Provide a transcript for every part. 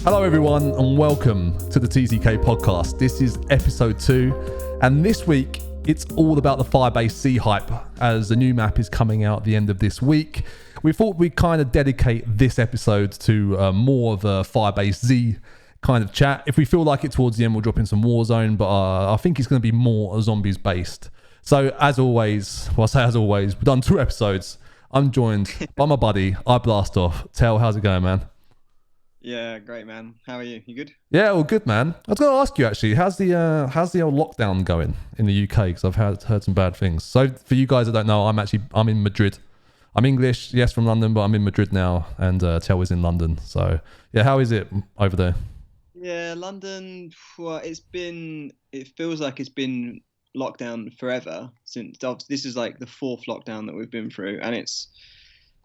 Hello everyone and welcome to the TZK podcast. This is episode 2 and this week it's all about the Firebase Z hype as the new map is coming out at the end of this week. We thought we'd kind of dedicate this episode to more of a Firebase Z kind of chat. If we feel like it towards the end, we'll drop in some Warzone, but I think it's going to be more zombies based. So as always, we've done 2 episodes. I'm joined by my buddy, I Blast Off. Tell, how's it going, man? Yeah, great, man. How are you? You good? Yeah, all good, man. I was going to ask you actually, how's the old lockdown going in the UK? Because I've heard some bad things. So for you guys that don't know, I'm in Madrid. I'm English, yes, from London, but I'm in Madrid now, and Tel is in London. So yeah, how is it over there? Yeah, London. Well, it feels like it's been lockdown forever since this is like the 4th lockdown that we've been through, and it's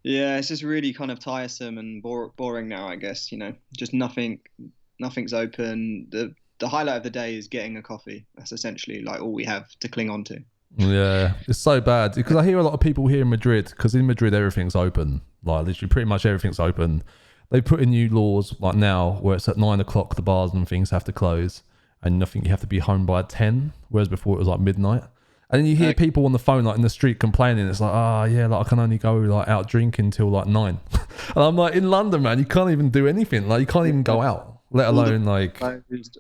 just really kind of tiresome and boring now, I guess. You know, just nothing's open. The highlight of the day is getting a coffee. That's essentially like all we have to cling on to. Yeah, it's so bad because I hear a lot of people here in Madrid, because in Madrid everything's open, like literally pretty much everything's open. They put in new laws like now where it's at 9 o'clock the bars and things have to close, and I think you have to be home by 10, whereas before it was like midnight. And then you hear people on the phone like in the street complaining. It's like, like I can only go like out drinking till like 9. And I'm like, in London, man, you can't even do anything. Like you can't even go out, let alone like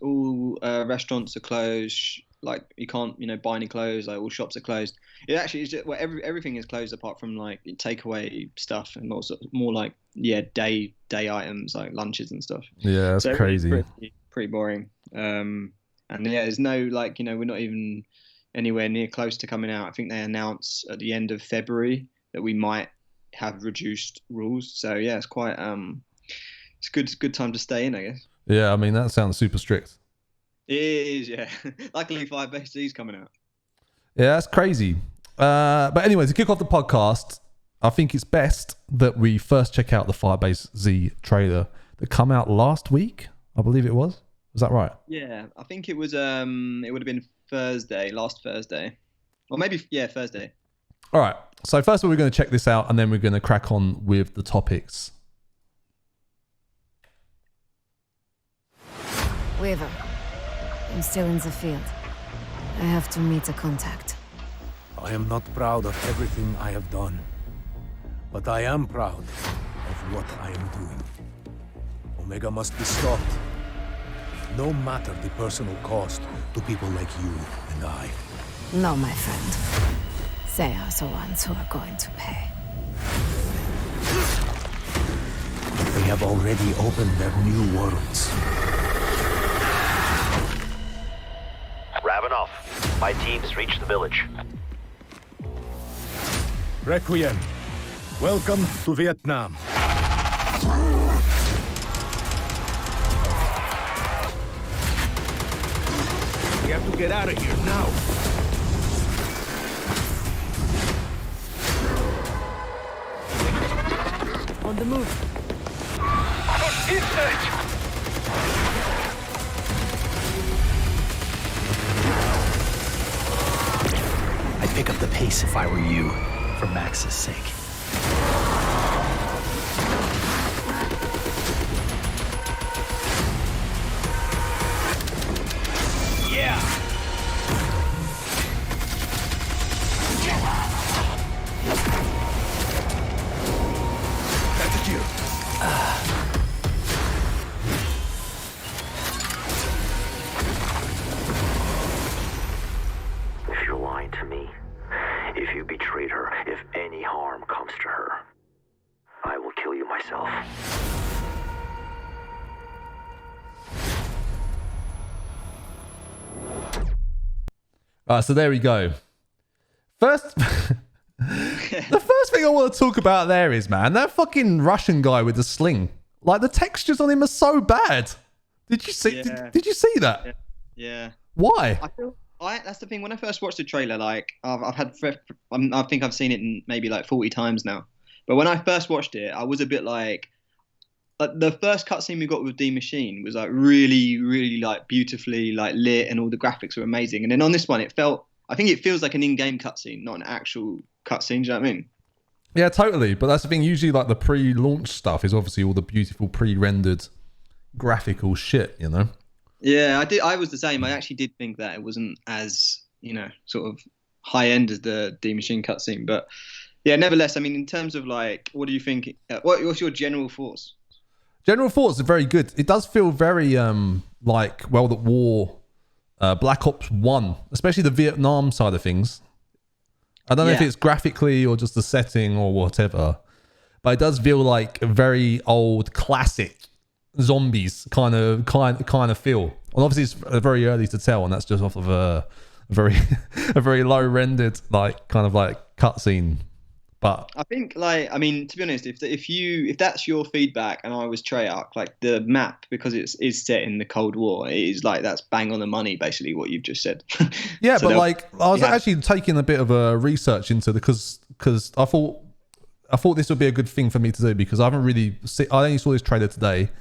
all restaurants are closed. Like you can't, buy any clothes. Like all shops are closed. It actually is just, everything is closed apart from like takeaway stuff and also more like day items like lunches and stuff. Yeah, that's crazy. Pretty boring. And there's no like we're not even anywhere near close to coming out. I think they announce at the end of February that we might have reduced rules. So yeah, it's quite it's good time to stay in, I guess. Yeah, I mean that sounds super strict. It is, yeah. Luckily, Firebase Z is coming out. Yeah, that's crazy. But anyway, to kick off the podcast, I think it's best that we first check out the Firebase Z trailer that come out last week. I believe it was. Was that right? Yeah, I think it was. It would have been last Thursday, or maybe Thursday. All right. So first of all, we're going to check this out, and then we're going to crack on with the topics. Weaver, I'm still in the field. I have to meet a contact. I am not proud of everything I have done, but I am proud of what I am doing. Omega must be stopped, no matter the personal cost to people like you and I. No, my friend. They are the ones who are going to pay. They have already opened their new worlds. Ravenoff, my team's reached the village. Requiem, welcome to Vietnam. We have to get out of here now. On the move. I'd pick up the pace if I were you, for Max's sake. Yeah! That's it, you. If you're lying to me, if you betrayed her, if any harm comes to her, I will kill you myself. So there we go. First, the first thing I want to talk about there is, man, that fucking Russian guy with the sling. Like the textures on him are so bad. Did you see? Yeah. Did you see that? Yeah. Why? That's the thing. When I first watched the trailer, like I think I've seen it maybe like 40 times now. But when I first watched it, I was a bit like the first cutscene we got with D Machine was like really, really like beautifully like lit, and all the graphics were amazing. And then on this one, I think it feels like an in-game cutscene, not an actual cutscene. Do you know what I mean? Yeah, totally. But that's the thing. Usually, like the pre-launch stuff is obviously all the beautiful pre-rendered graphical shit, you know. Yeah, I was the same. I actually did think that it wasn't as, sort of high end as the D Machine cutscene, but yeah, nevertheless, I mean, in terms of like, what do you think? What's your general thoughts? General thoughts are very good. It does feel very like World at War, Black Ops 1, especially the Vietnam side of things. I don't know if it's graphically or just the setting or whatever, but it does feel like a very old classic zombies kind of feel. Well, obviously it's very early to tell, and that's just off of a very low rendered like kind of like cutscene. But I think, like, I mean, to be honest, if that's your feedback, and I was Treyarch, like the map, because it is set in the Cold War, it is like that's bang on the money, basically what you've just said. Yeah, so but like I was actually taking a bit of a research into because I thought this would be a good thing for me to do, because I only saw this trailer today,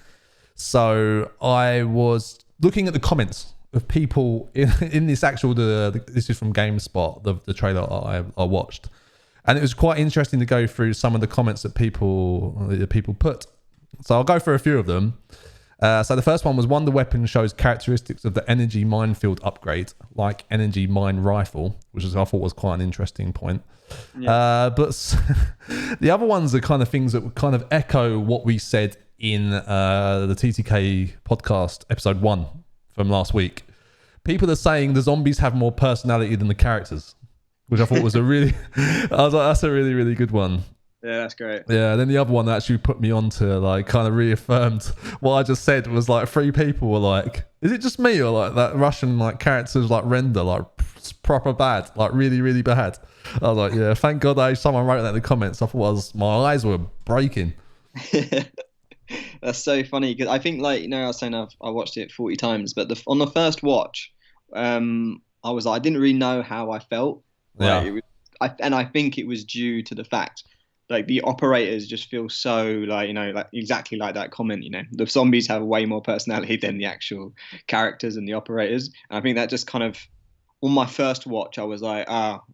so I was looking at the comments of people in this actual this is from GameSpot, the trailer I watched. And it was quite interesting to go through some of the comments that people put. So I'll go through a few of them. So the first one was, Wonder Weapon shows characteristics of the energy minefield upgrade, like energy mine rifle, which I thought was quite an interesting point. Yeah. But the other ones are kind of things that would kind of echo what we said in the TTK podcast, episode 1 from last week. People are saying the zombies have more personality than the characters, which I thought was I was like, that's a really, really good one. Yeah, that's great. Yeah, and then the other one that actually put me on to like kind of reaffirmed what I just said was like 3 people were like, is it just me or like that Russian like characters like render like proper bad, like really, really bad? I was like, yeah, thank God someone wrote that in the comments. I thought my eyes were breaking. That's so funny, because I think, like, I was saying I watched it 40 times, but on the first watch, I was like, I didn't really know how I felt. Like, yeah. I think it was due to the fact, like, the operators just feel so, like, like exactly like that comment, the zombies have way more personality than the actual characters and the operators. And I think that just kind of, on my first watch, I was like,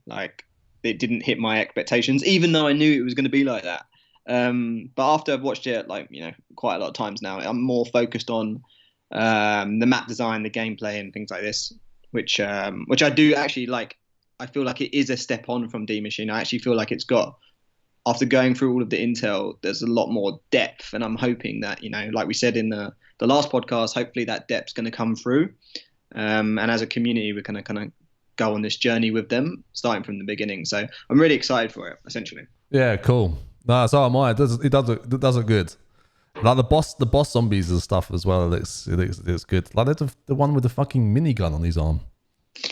like, it didn't hit my expectations, even though I knew it was going to be like that. But after I've watched it, like, quite a lot of times now, I'm more focused on the map design, the gameplay, and things like this, which I do actually like. I feel like it is a step on from D Machine. I actually feel like it's got, after going through all of the intel, there's a lot more depth, and I'm hoping that, like we said in the last podcast, hopefully that depth's going to come through. And as a community, we're going to kind of go on this journey with them, starting from the beginning. So I'm really excited for it, essentially. Yeah, cool. No, so am I. It does look good. Like the boss zombies and stuff as well. It looks good. Like the one with the fucking minigun on his arm.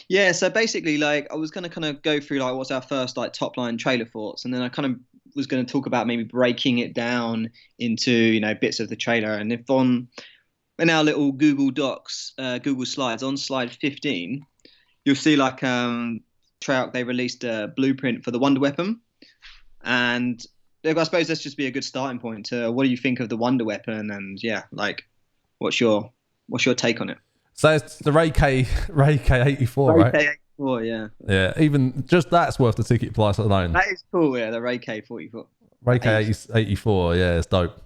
Yeah, so basically, like, I was going to kind of go through, like, what's our first, like, top line trailer thoughts, and then I kind of was going to talk about maybe breaking it down into, bits of the trailer. And if in our little Google Docs, Google Slides, on slide 15, you'll see, like, Treyarch, they released a blueprint for the Wonder Weapon, and I suppose that's just be a good starting point to, what do you think of the Wonder Weapon, and yeah, like, what's your take on it? So it's the Ray K84, right? Ray K84, yeah. Yeah, even just that's worth the ticket price alone. That is cool, yeah, the Ray K44. Ray K84, yeah, it's dope.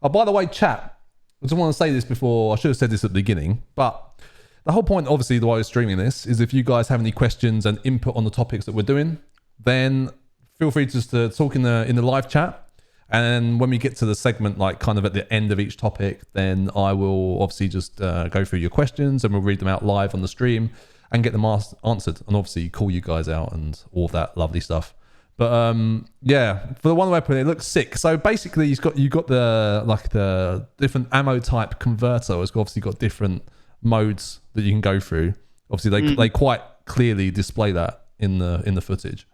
Oh, by the way, chat, I just want to say this before, I should have said this at the beginning, but the whole point, obviously, the way we're streaming this, is if you guys have any questions and input on the topics that we're doing, then feel free just to talk in the live chat. And when we get to the segment, like kind of at the end of each topic, then I will obviously just go through your questions and we'll read them out live on the stream and get them answered, and obviously call you guys out and all of that lovely stuff. But yeah, for the Wonder Weapon, it looks sick. So basically, you got the different ammo type converter. It's obviously got different modes that you can go through. Obviously, they quite clearly display that in the footage.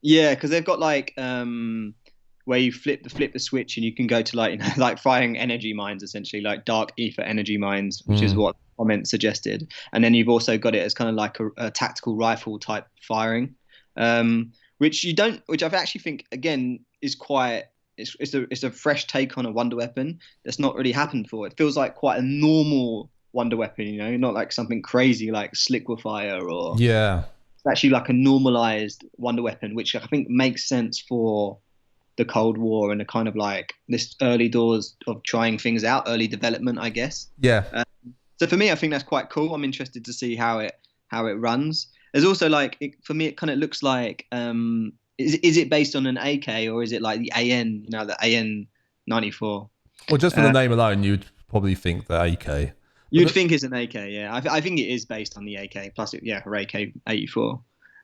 Yeah, because they've got like where you flip the switch and you can go to like like firing energy mines, essentially like dark ether energy mines, which is what comment suggested. And then you've also got it as kind of like a tactical rifle type firing, which I've actually think again is quite. It's a fresh take on a Wonder Weapon that's not really happened before. It feels like quite a normal Wonder Weapon, not like something crazy like Sliquifire or it's actually like a normalized Wonder Weapon, which I think makes sense for the Cold War and the kind of like this early doors of trying things out, early development, I guess. Yeah. So for me, I think that's quite cool. I'm interested to see how it runs. There's also like for me, it kind of looks like is it based on an AK or is it like the AN? You know, the AN 94. Well, just for the name alone, you'd probably think the AK. You'd think it's an AK, yeah. I think it is based on the AK plus or AK 84.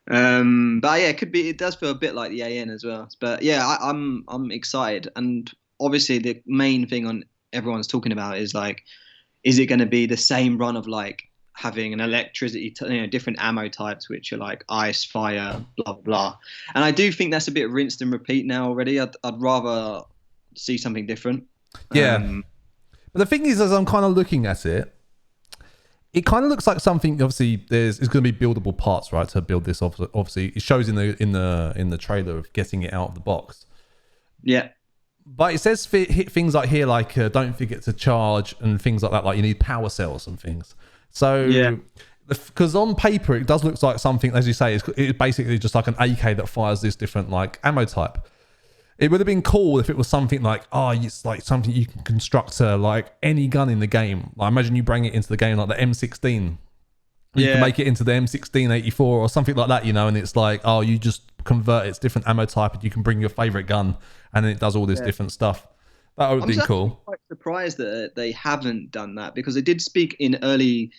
But yeah, it could be. It does feel a bit like the AN as well. But yeah, I'm excited, and obviously the main thing on everyone's talking about is like, is it going to be the same run of like having an electricity, different ammo types, which are like ice, fire, blah blah blah. And I do think that's a bit rinsed and repeat now already. I'd rather see something different. Yeah. But the thing is, as I'm kind of looking at it, it kind of looks like something. Obviously, it's going to be buildable parts, right? To build this, obviously, it shows in the trailer of getting it out of the box. Yeah. But it says things like here, like don't forget to charge and things like that. Like you need power cells and things. So yeah, because on paper it does look like something, as you say, it's basically just like an AK that fires this different like ammo type. It would have been cool if it was something like, it's like something you can construct like any gun in the game. Like imagine you bring it into the game like the M16. You can make it into the M16-84 or something like that, and it's like, you just convert its different ammo type and you can bring your favorite gun and then it does all this different stuff. That would be cool. I'm quite surprised that they haven't done that, because they did speak in early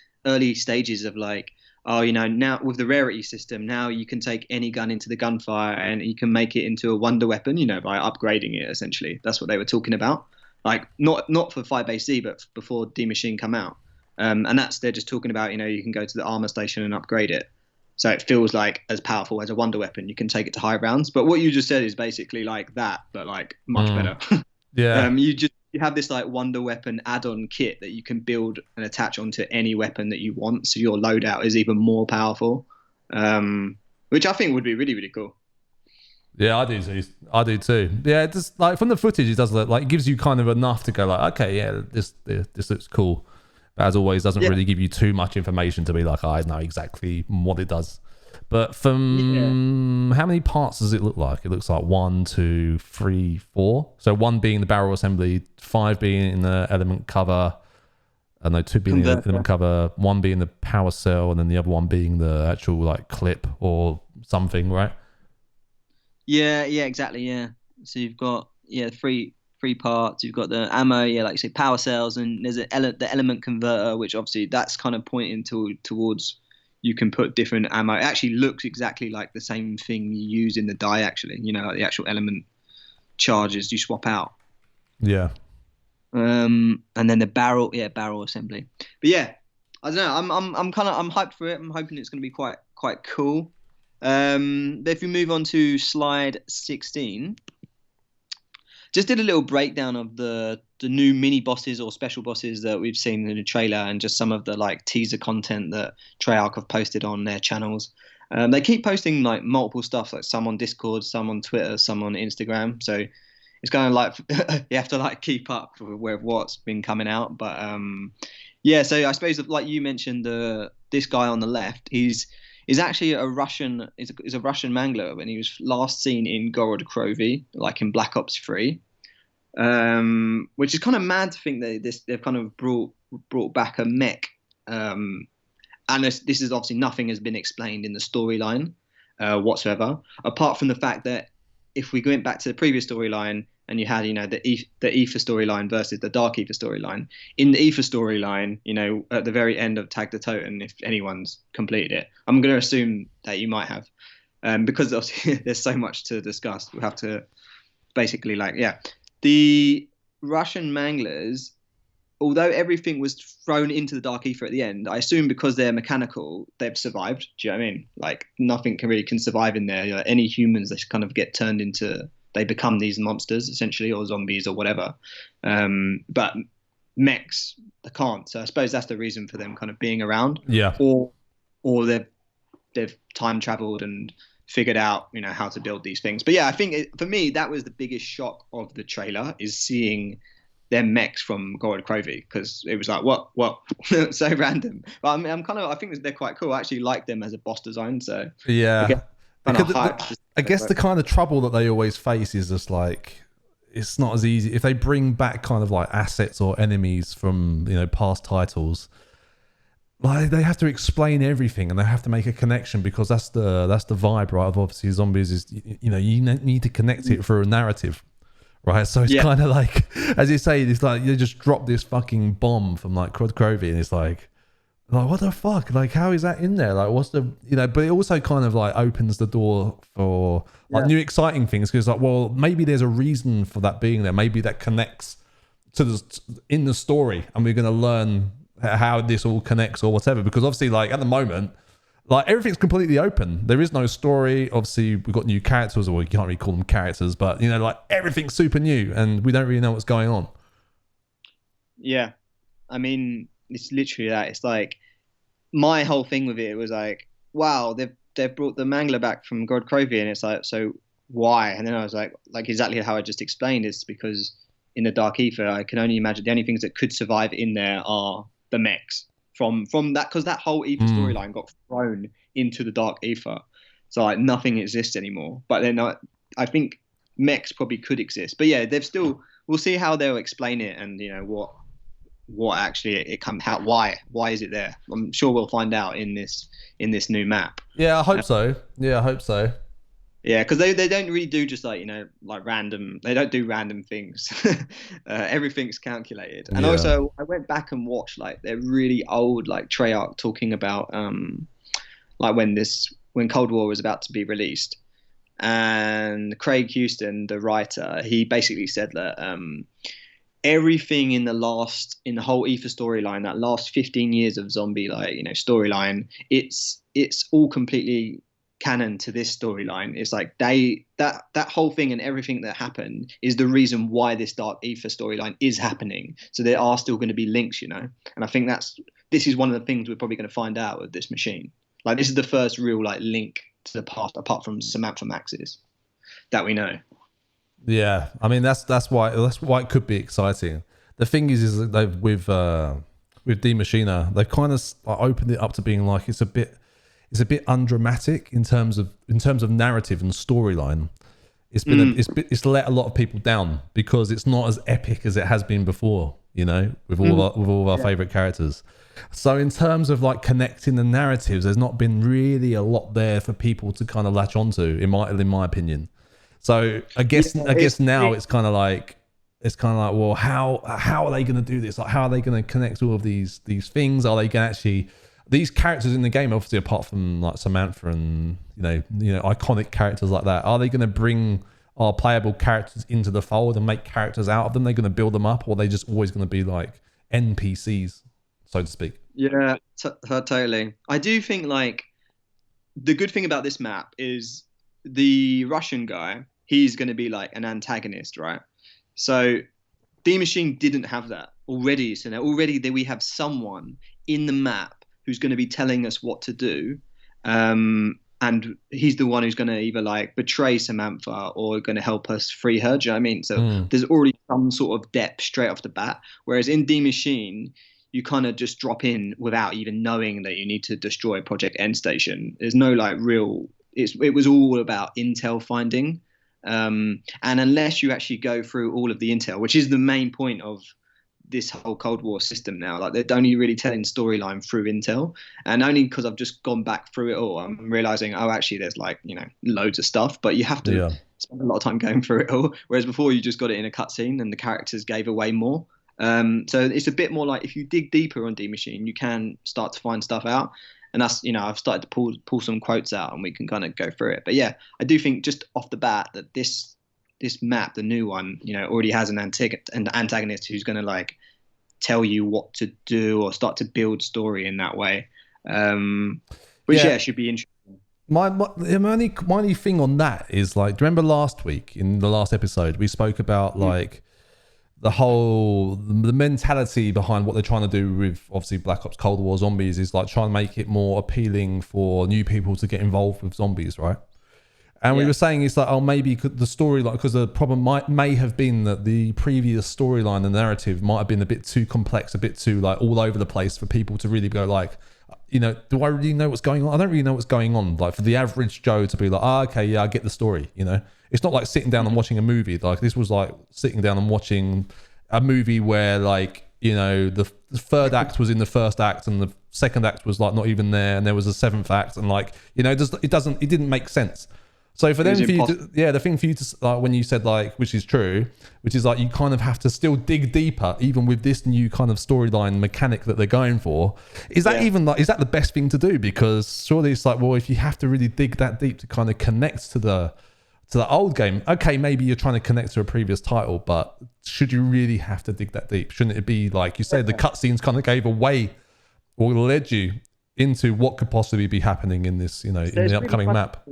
stages of like, now with the rarity system, now you can take any gun into the gunfire and you can make it into a wonder weapon, by upgrading it, essentially. That's what they were talking about. Like, not for Firebase C, but before D Machine come out. And they're just talking about, you can go to the armor station and upgrade it. So it feels like as powerful as a wonder weapon. You can take it to high rounds. But what you just said is basically like that, but like much better. Yeah. You have this like wonder weapon add-on kit that you can build and attach onto any weapon that you want, so your loadout is even more powerful, which I think would be really, really cool. Yeah, I do too. Yeah, just like from the footage, it does look like it gives you kind of enough to go like, okay, yeah, this looks cool. But as always, doesn't really give you too much information to be like, I know exactly what it does. But from how many parts does it look like? It looks like 1, 2, 3, 4. So 1 being the barrel assembly, 5 being in the element cover, 2 being the element cover, 1 being the power cell, and then the other 1 being the actual like clip or something, right? Yeah, exactly. Yeah. So you've got 3 parts. You've got the ammo, like you say, power cells, and there's the element converter, which obviously that's kind of pointing towards. You can put different ammo. It actually looks exactly like the same thing you use in the die, actually. Like the actual element charges you swap out. Yeah. And then the barrel assembly. But yeah, I don't know. I'm hyped for it. I'm hoping it's going to be quite cool. If we move on to slide 16, just did a little breakdown of the new mini bosses or special bosses that we've seen in the trailer, and just some of the like teaser content that Treyarch have posted on their channels. They keep posting like multiple stuff, like some on Discord, some on Twitter, some on Instagram. So it's kind of like you have to like keep up with what's been coming out. But so I suppose like you mentioned, this guy on the left, is actually a Russian mangler, and he was last seen in Gorod Krovy, like in Black Ops 3. Which is kind of mad to think that they've kind of brought back a mech, and this is obviously nothing has been explained in the storyline whatsoever, apart from the fact that if we went back to the previous storyline and you had the Aether storyline versus the Dark Aether storyline, in the Aether storyline, at the very end of Tag the Totem, if anyone's completed it, I'm going to assume that you might have, because obviously there's so much to discuss. We have to basically the Russian manglers, although everything was thrown into the Dark Aether at the end, I assume because they're mechanical, they've survived. Do you know what I mean? Like nothing can survive in there. Any humans, they kind of get turned into, they become these monsters essentially, or zombies or whatever. But mechs, they can't. So I suppose that's the reason for them kind of being around. Yeah. Or they've time traveled and figured out how to build these things. But yeah, I think for me that was the biggest shock of the trailer, is seeing them mechs from Gorod Krovy, because it was like what so random. But I think they're quite cool. I actually like them as a boss design, so yeah. I guess the kind of trouble that they always face is just like, it's not as easy if they bring back kind of like assets or enemies from, you know, past titles. Like they have to explain everything and they have to make a connection, because that's the vibe, right? Of obviously zombies is, you know, you need to connect it through a narrative, right? So it's kind of like, as you say, it's like you just drop this fucking bomb from like Crovy, and it's like what the fuck? Like, how is that in there? Like, what's the, you know? But it also kind of like opens the door for like new exciting things, because like, well, maybe there's a reason for that being there. Maybe that connects to in the story, and we're going to learn how this all connects or whatever. Because obviously, like at the moment, like everything's completely open. There is no story. Obviously, we've got new characters, or you can't really call them characters, but you know, like everything's super new, and we don't really know what's going on. Yeah, I mean, it's literally that. It's like my whole thing with it was like, wow, they've brought the mangler back from God Crovy, and it's like, so why? And then I was like exactly how I just explained. It's because in the Dark Ether, I can only imagine the only things that could survive in there are the mechs from that, because that whole Ether storyline got thrown into the Dark Ether, so like nothing exists anymore. But then I think mechs probably could exist, but yeah, they've still. We'll see how they'll explain it, and you know what actually it comes, how, why is it there? I'm sure we'll find out in this new map. Yeah, I hope so. Yeah, I hope so. Yeah, because they don't really do just like, you know, like random. They don't do random things. Everything's calculated. And also, I went back and watched like their really old like Treyarch talking about like when Cold War was about to be released, and Craig Houston, the writer, he basically said that everything in the whole Ether storyline, that last 15 years of zombie, like, you know, storyline, it's all completely canon to this storyline. It's like that whole thing and everything that happened is the reason why this Dark Ether storyline is happening. So there are still going to be links, you know. And I think this is one of the things we're probably going to find out with this machine. Like, this is the first real like link to the past, apart from Samantha Max's, that we know. Yeah, I mean that's why it could be exciting. The thing is that they've with D Machina, they've kind of opened it up to being like it's a bit undramatic in terms of narrative and storyline. It's been it's let a lot of people down because it's not as epic as it has been before, you know, with all of our favorite characters. So in terms of like connecting the narratives, there's not been really a lot there for people to kind of latch onto, in my opinion. So I guess now it's kind of like, well, how are they going to do this? Like, how are they going to connect all of these things? Are they going to actually, these characters in the game, obviously apart from like Samantha and you know iconic characters like that, are they going to bring our playable characters into the fold and make characters out of them? They're going to build them up, or are they just always going to be like NPCs, so to speak? Yeah, totally. I do think like the good thing about this map is the Russian guy, he's going to be like an antagonist, right? So D Machine didn't have that already. So now already we have someone in the map who's going to be telling us what to do. And he's the one who's going to either like betray Samantha or going to help us free her. Do you know what I mean? So there's already some sort of depth straight off the bat. Whereas in D Machine, you kind of just drop in without even knowing that you need to destroy Project End Station. There's no like real, it was all about intel finding. And unless you actually go through all of the intel, which is the main point of this whole Cold War system now, like they're only really telling storyline through intel, and only because I've just gone back through it all, I'm realizing, oh, actually there's like, you know, loads of stuff, but you have to spend a lot of time going through it all, whereas before you just got it in a cutscene and the characters gave away more. So it's a bit more like, if you dig deeper on D Machine, you can start to find stuff out. And that's, you know, I've started to pull some quotes out and we can kind of go through it. But yeah, I do think just off the bat that this map, the new one, you know, already has an antagonist who's going to like tell you what to do or start to build story in that way. Which should be interesting. My only thing on that is like, do you remember last week in the last episode we spoke about like the mentality behind what they're trying to do with obviously Black Ops Cold War Zombies is like trying to make it more appealing for new people to get involved with zombies, right? And we were saying it's like, oh, maybe the story, like, because the problem may have been that the previous storyline, the narrative might have been a bit too complex, a bit too like all over the place for people to really go like, you know, do I really know what's going on? I don't really know what's going on. Like for the average Joe to be like, oh, okay, yeah, I get the story. You know, it's not like sitting down and watching a movie. Like this was like sitting down and watching a movie where like, you know, the third act was in the first act and the second act was like not even there, and there was a seventh act, and like, you know, it didn't make sense. So for them, the thing for you to like when you said like, which is true, which is like you kind of have to still dig deeper, even with this new kind of storyline mechanic that they're going for. Is that even like, is that the best thing to do? Because surely it's like, well, if you have to really dig that deep to kind of connect to the old game, okay, maybe you're trying to connect to a previous title, but should you really have to dig that deep? Shouldn't it be like you said, the cutscenes kind of gave away or led you into what could possibly be happening in this, you know, in the upcoming map?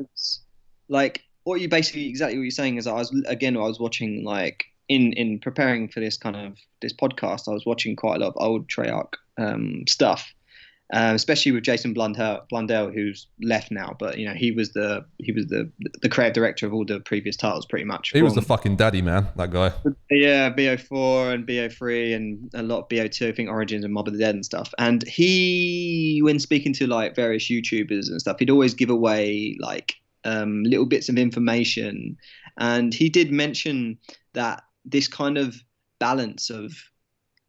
Like what you basically exactly what you're saying is I was watching like in preparing for this podcast, I was watching quite a lot of old Treyarch stuff, especially with Jason Blundell, who's left now, but you know he was the creative director of all the previous titles pretty much. He was the fucking daddy, man, that guy. Yeah, BO4 and BO3 and a lot of BO2, I think Origins and Mob of the Dead and stuff. And he, when speaking to like various YouTubers and stuff, he'd always give away like little bits of information, and he did mention that this kind of balance of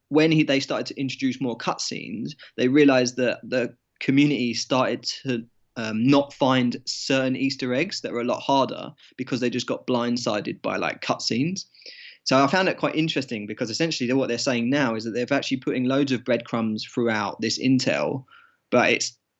when they started to introduce more cutscenes, they realized that the community started to not find certain Easter eggs that were a lot harder because they just got blindsided by like cutscenes. So I found it quite interesting because essentially what they're saying now is that they're actually putting loads of breadcrumbs throughout this intel, but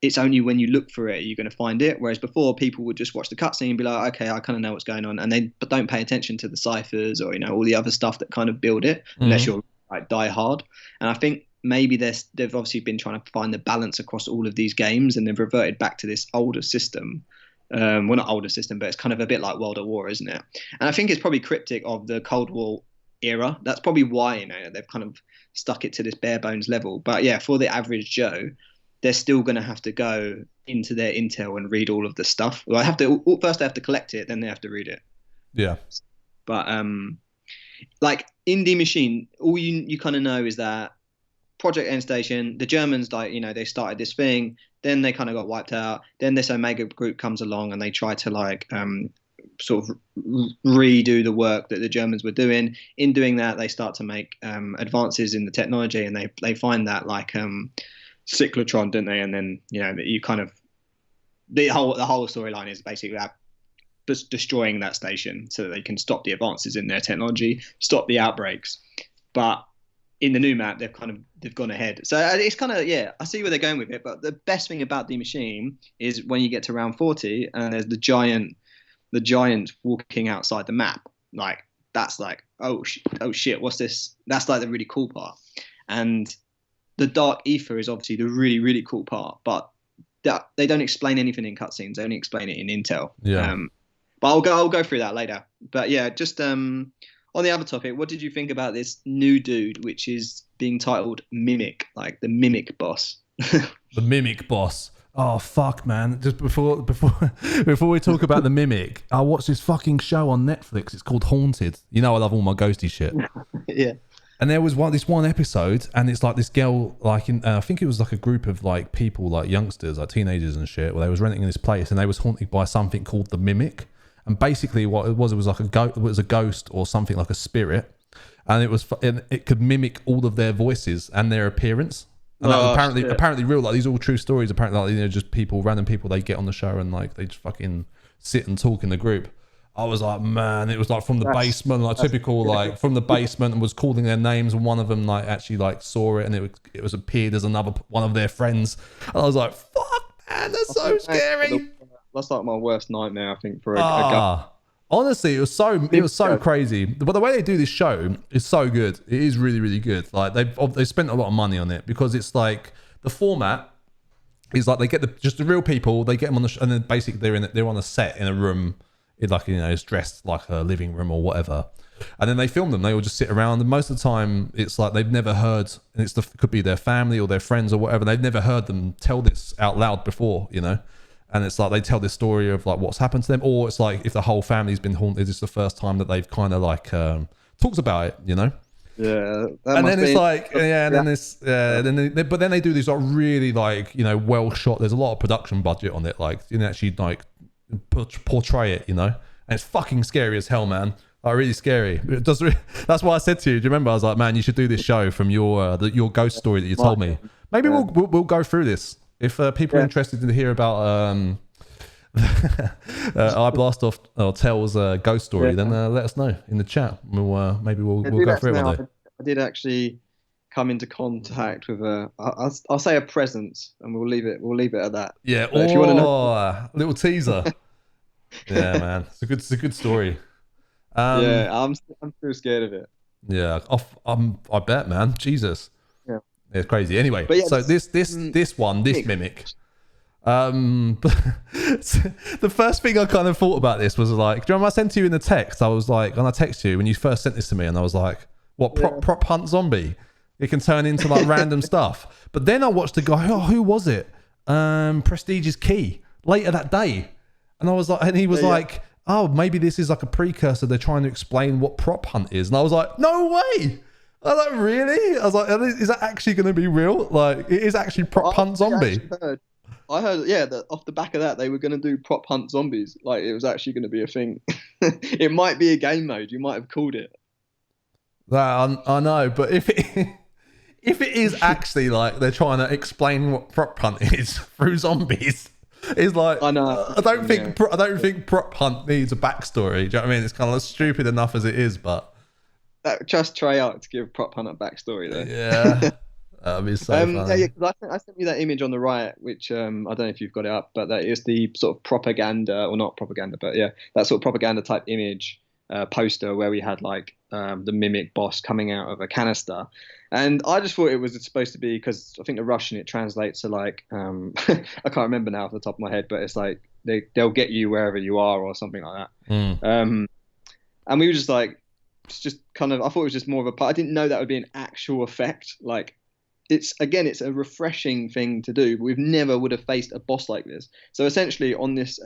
it's only when you look for it you're going to find it. Whereas before, people would just watch the cutscene and be like, okay, I kind of know what's going on, and but don't pay attention to the ciphers or, you know, all the other stuff that kind of build it, unless you're like die hard. And I think maybe they've obviously been trying to find the balance across all of these games, and they've reverted back to this older system. Well, not older system, but it's kind of a bit like World at War, isn't it? And I think it's probably cryptic of the Cold War era. That's probably why, you know, they've kind of stuck it to this bare bones level. But yeah, for the average Joe, they're still going to have to go into their intel and read all of the stuff. Well, first they have to collect it, then they have to read it. Yeah. But like in Die Maschine, all you kind of know is that Project Endstation, the Germans, like, you know, they started this thing, then they kind of got wiped out. Then this Omega group comes along and they try to like sort of redo the work that the Germans were doing. In doing that, they start to make advances in the technology, and they find that like cyclotron, didn't they? And then, you know, you kind of the whole storyline is basically that just destroying that station so that they can stop the advances in their technology, stop the outbreaks. But in the new map, they've gone ahead. So it's kind of, yeah, I see where they're going with it. But the best thing about Die Maschine is when you get to round 40 and there's the giant walking outside the map. Like that's like, oh shit, what's this? That's like the really cool part. And the dark ether is obviously the really, really cool part, but they don't explain anything in cutscenes. They only explain it in intel. Yeah. But I'll go through that later. But yeah, just on the other topic, what did you think about this new dude, which is being titled Mimic, like the Mimic boss? The Mimic boss. Oh fuck, man! Just before we talk about the Mimic, I watched this fucking show on Netflix. It's called Haunted. You know I love all my ghosty shit. Yeah. And there was this one episode, and it's like this girl, like I think it was like a group of like people, like youngsters, like teenagers and shit, where they was renting in this place, and they was haunted by something called the Mimic. And basically, what it was like it was a ghost or something like a spirit, and it could mimic all of their voices and their appearance. And that was apparently real. Like these are all true stories. Apparently, like, you know, just random people they get on the show and like they just fucking sit and talk in the group. I was like, man, it was like from the basement, like typical, like from the basement, and was calling their names, and one of them like actually like saw it, and it was appeared as another one of their friends. And I was like, fuck, man, that's so scary. That's like my worst nightmare, I think, for a guy. Honestly, it was so crazy. But the way they do this show is so good. It is really, really good. Like they spent a lot of money on it because it's like the format is like they get just the real people, they get them on the and then basically they're on a set in a room. It like, you know, it's dressed like a living room or whatever, and then they film them. They all just sit around, and most of the time it's like they've never heard, and it could be their family or their friends or whatever. They've never heard them tell this out loud before, you know. And it's like they tell this story of like what's happened to them, or it's like if the whole family's been haunted, it's the first time that they've kind of like talked about it, you know. Yeah, And then it's like, yeah, and then this, but then they do these like really like, you know, well shot. There's a lot of production budget on it, like, you know, actually like portray it, you know, and it's fucking scary as hell, man. Like, really scary. It does. That's why I said to you. Do you remember? I was like, man, you should do this show from your ghost story that you told me. Maybe we'll go through this if people are interested to hear about I blast off or Tell's ghost story. Then let us know in the chat. We'll go through it one day. I did actually come into contact with I'll say a presence, and we'll leave it at that. Yeah. But if you want to know, a little teaser. Yeah, man. It's a good story. Yeah, I'm still scared of it. Yeah, I bet, man. Jesus. Yeah, it's crazy. Anyway, yeah, so this mimic. The first thing I kind of thought about this was like, do you remember I sent to you in the text? I was like, and I texted you when you first sent this to me, and I was like, what prop hunt zombie? It can turn into like random stuff. But then I watched the guy. Oh, who was it? Prestige's Key later that day, and I was like, and he was like, oh, maybe this is like a precursor. They're trying to explain what prop hunt is, and I was like, no way. I was like, really? I was like, is that actually going to be real? Like, it is actually prop hunt zombie. I heard, yeah, that off the back of that, they were going to do prop hunt zombies. Like, it was actually going to be a thing. It might be a game mode. You might have called it. That I know, but if it is actually like they're trying to explain what prop hunt is through zombies, it's like, I know. I don't think prop hunt needs a backstory. Do you know what I mean? It's kind of stupid enough as it is, but just try out to give prop hunt a backstory there. Yeah. That'd be so funny. Yeah, because I sent you that image on the right, which I don't know if you've got it up, but that is the sort of propaganda, or not propaganda, but yeah, that sort of propaganda type image poster where we had like the mimic boss coming out of a canister. And I just thought it was supposed to be, because I think the Russian, it translates to like, I can't remember now off the top of my head, but it's like they'll get you wherever you are or something like that. And we were just like, it's just kind of, I thought it was just more of a part. I didn't know that would be an actual effect. Like, it's a refreshing thing to do, but we've never would have faced a boss like this. So essentially on this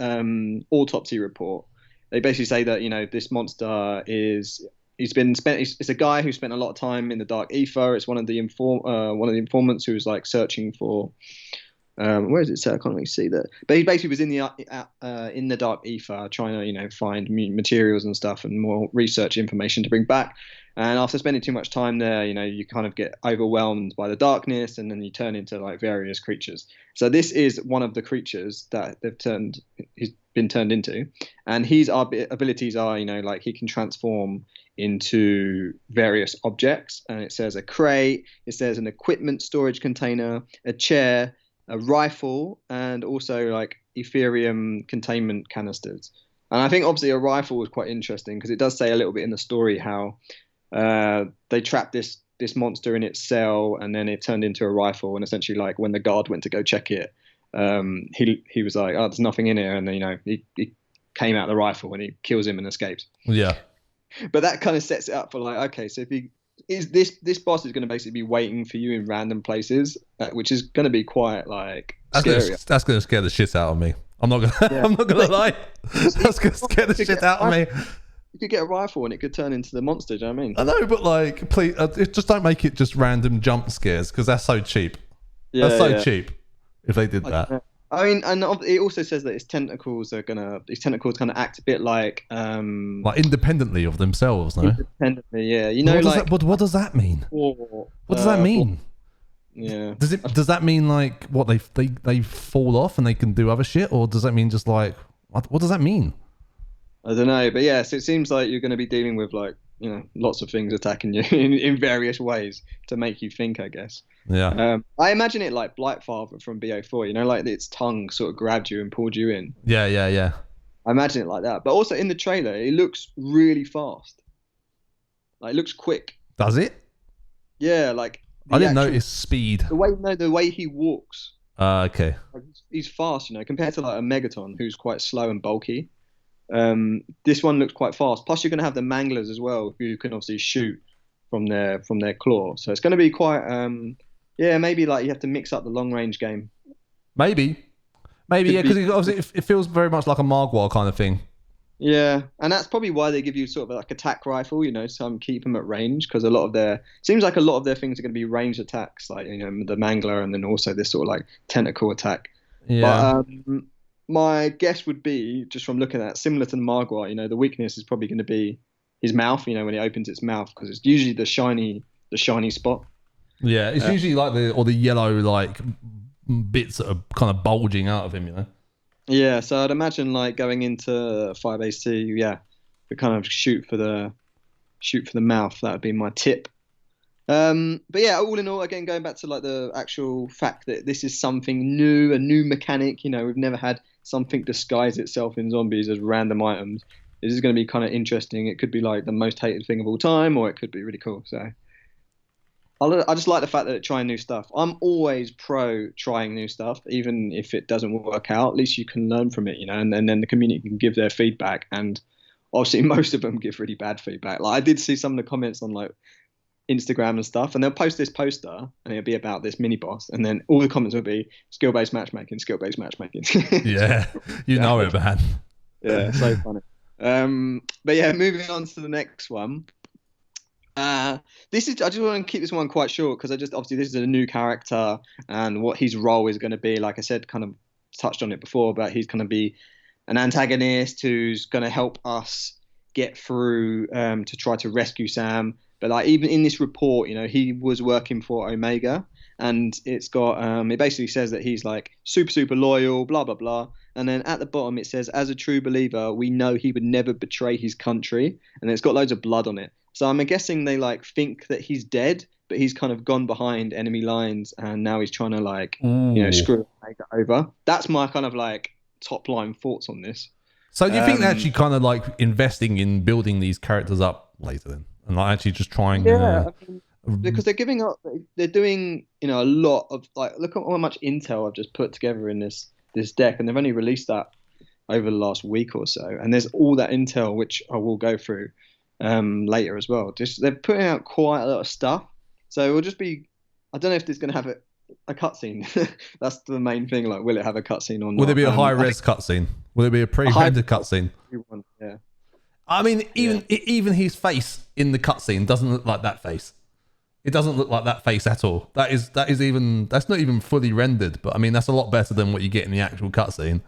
autopsy report, they basically say that, you know, this monster it's a guy who spent a lot of time in the dark ether. It's one of the informants who was like searching for where is it? So I can't really see that, but he basically was in the dark ether trying to, you know, find materials and stuff and more research information to bring back. And after spending too much time there, you know, you kind of get overwhelmed by the darkness, and then you turn into like various creatures. So this is one of the creatures that he's been turned into, and his abilities are, you know, like he can transform into various objects. And it says a crate, it says an equipment storage container, a chair, a rifle, and also like Ethereum containment canisters. And I think obviously a rifle was quite interesting, because it does say a little bit in the story how they trapped this monster in its cell, and then it turned into a rifle. And essentially, like when the guard went to go check it, he was like, "Oh, there's nothing in here," and then, you know, he came out the rifle and he kills him and escapes. Yeah. But that kind of sets it up for like, okay, so if this boss is going to basically be waiting for you in random places, which is going to be quite like scary. That's going to scare the shit out of me. I'm not gonna lie. That's going to scare the shit out of me. You could get a rifle and it could turn into the monster. Do you know what I mean? I know, but like, please, just don't make it just random jump scares, because that's so cheap. Yeah, that's so cheap. If they did that. Yeah. I mean, and it also says that these tentacles kind of act a bit like independently of themselves, no? Independently, yeah. You know, what does that mean? What does that mean? Yeah. Does that mean like what they fall off and they can do other shit, or does that mean just like what does that mean? I don't know, but yeah, so it seems like you're going to be dealing with like, you know, lots of things attacking you in various ways to make you think, I guess. Yeah. I imagine it like Blightfather from BO4, you know, like its tongue sort of grabbed you and pulled you in. Yeah. I imagine it like that. But also in the trailer, it looks really fast. Like, it looks quick. Does it? Yeah, like I didn't notice speed. The way he walks. Okay. Like, he's fast, you know, compared to like a Megaton who's quite slow and bulky. This one looks quite fast. Plus, you're going to have the manglers as well, who can obviously shoot from their claw. So it's going to be quite, maybe like you have to mix up the long range game. Maybe, yeah, because obviously it feels very much like a Margwar kind of thing. Yeah, and that's probably why they give you sort of like attack rifle, some keep them at range because seems like a lot of their things are going to be ranged attacks, like the mangler and then also this sort of like tentacle attack. But Yeah. my guess would be just from looking at it, similar to the Margwa, the weakness is probably going to be his mouth, when it opens its mouth because it's usually the shiny spot. Yeah, it's usually like the yellow like bits that are kind of bulging out of him. Yeah, so I'd imagine like going into Firebase 2, yeah, we kind of shoot for the mouth. That would be my tip. But yeah, all in all, again, going back to like the actual fact that this is something new, a new mechanic. We've never had something disguise itself in zombies as random items. This is going to be kind of interesting. It could be like the most hated thing of all time, or it could be really cool. So I just like the fact that it's trying new stuff. I'm always pro trying new stuff, even if it doesn't work out. At least you can learn from it, and then the community can give their feedback. And obviously, most of them give really bad feedback. Like I did see some of the comments on like Instagram and stuff, and they'll post this poster, and it'll be about this mini boss, and then all the comments will be skill-based matchmaking, skill-based matchmaking. Yeah, you know it, man. Yeah, so funny. But yeah, moving on to the next one. I just want to keep this one quite short because obviously this is a new character and what his role is going to be. Like I said, kind of touched on it before, but he's going to be an antagonist who's going to help us get through to try to rescue Sam. But like even in this report, he was working for Omega, and it's got it basically says that he's like super loyal, blah blah blah. And then at the bottom it says, as a true believer, we know he would never betray his country, and it's got loads of blood on it. So I'm guessing they like think that he's dead, but he's kind of gone behind enemy lines, and now he's trying to like screw Omega over. That's my kind of like top line thoughts on this. So do you think they're actually kind of like investing in building these characters up later then? And like actually just trying I mean, because they're giving up, they're doing a lot of like, look at how much intel I've just put together in this deck, and they've only released that over the last week or so, and there's all that intel which I will go through later as well. Just they're putting out quite a lot of stuff, so it will just be, I don't know if there's going to have a cutscene. That's the main thing, like will it have a cutscene or not? Will there be a high res cutscene? Will there be a pre-rendered cutscene? Yeah. I mean, even his face in the cutscene doesn't look like that face. It doesn't look like that face at all. That's not even fully rendered. But I mean, that's a lot better than what you get in the actual cutscene.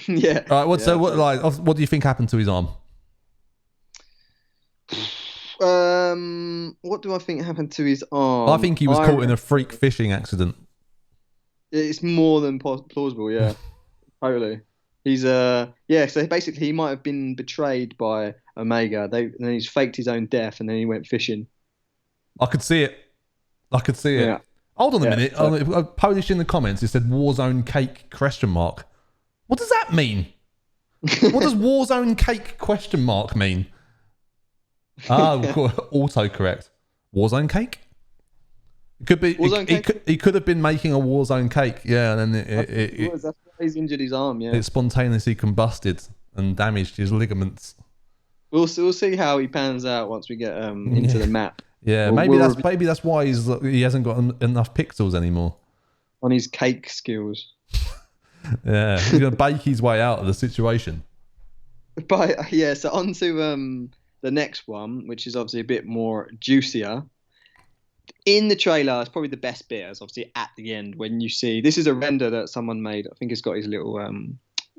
Yeah. All right. So what do you think happened to his arm? What do I think happened to his arm? I think he was caught in a freak fishing accident. It's more than plausible. Yeah. Totally. He's so basically he might have been betrayed by Omega. Then he's faked his own death, and then he went fishing. I could see it. Yeah. Hold on a minute. I published in the comments. It said Warzone cake ? What does that mean? What does Warzone cake ? mean? Autocorrect. Warzone cake. It could be. He could have been making a Warzone cake. Yeah, and then that's why he's injured his arm. Yeah. It spontaneously combusted and damaged his ligaments. We'll see how he pans out once we get into the map. Yeah, maybe that's why he hasn't got enough pixels anymore on his cake skills. Yeah, he's gonna bake his way out of the situation. But yeah, so on to the next one, which is obviously a bit more juicier. In the trailer, it's probably the best bit. Is obviously at the end when you see this is a render that someone made. I think it's got his little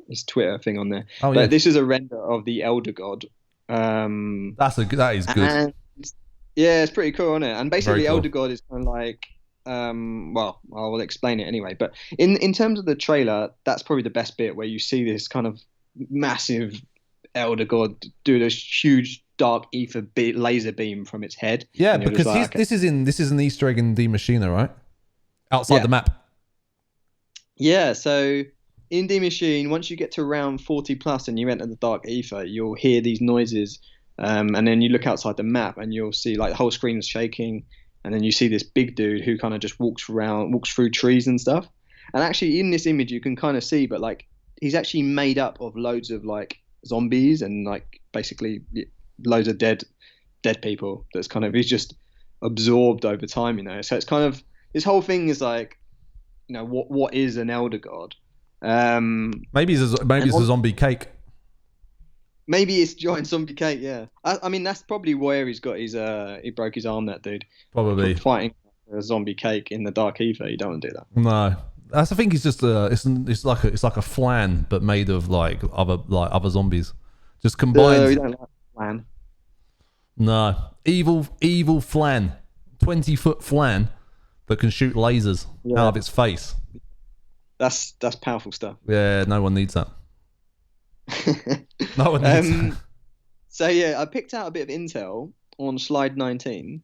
his Twitter thing on there. Oh, but yeah. This is a render of the Elder God. That is good. And, yeah, it's pretty cool, isn't it? And basically, Very cool. Elder God is kind of like, well, I will explain it anyway. But in terms of the trailer, that's probably the best bit where you see this kind of massive Elder God do this huge dark ether laser beam from its head. Yeah, because this is an Easter egg in the Machina, right? Outside the map. Yeah, so in the Machine, once you get to round 40 plus and you enter the dark ether, you'll hear these noises. And then you look outside the map and you'll see like the whole screen's shaking, and then you see this big dude who kind of just walks through trees and stuff. And actually in this image you can kind of see, but like he's actually made up of loads of like zombies and like basically loads of dead people. That's kind of, he's just absorbed over time, So it's kind of, this whole thing is like, what is an Elder God? Maybe it's a zombie cake. Maybe it's Giant Zombie Cake. Yeah, I mean that's probably where he's got his he broke his arm. That dude Probably. fighting a zombie cake in the Dark Ether. You don't want to do that. No. That's, I think it's just it's like a flan but made of like other zombies. Just combined. We don't like plan. No. Evil flan. 20-foot flan that can shoot lasers out of its face. That's powerful stuff. Yeah, no one needs that. No one needs that. So yeah, I picked out a bit of intel on slide 19.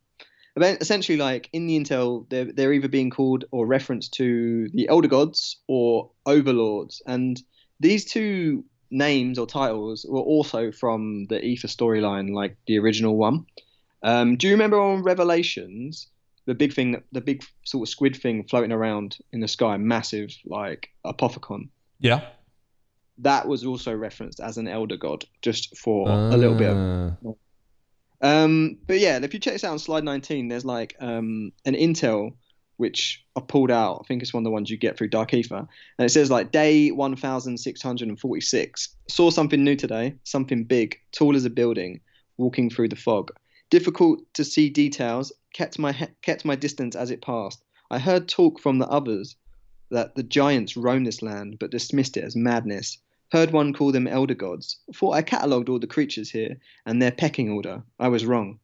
Essentially, like in the intel, they're either being called or referenced to the Elder Gods or Overlords, and these two names or titles were also from the Ether storyline, like the original one. Do you remember on Revelations, the big sort of squid thing floating around in the sky, massive like Apophicon? Yeah. That was also referenced as an elder god, just for a little bit of. But yeah, if you check this out on slide 19, there's like an intel which I pulled out. I think it's one of the ones you get through Dark Ether, and it says like day 1646. Saw something new today, something big, tall as a building, walking through the fog. Difficult to see details. Kept my distance as it passed. I heard talk from the others that the giants roam this land, but dismissed it as madness. Heard one call them elder gods. Thought I catalogued all the creatures here and their pecking order. I was wrong.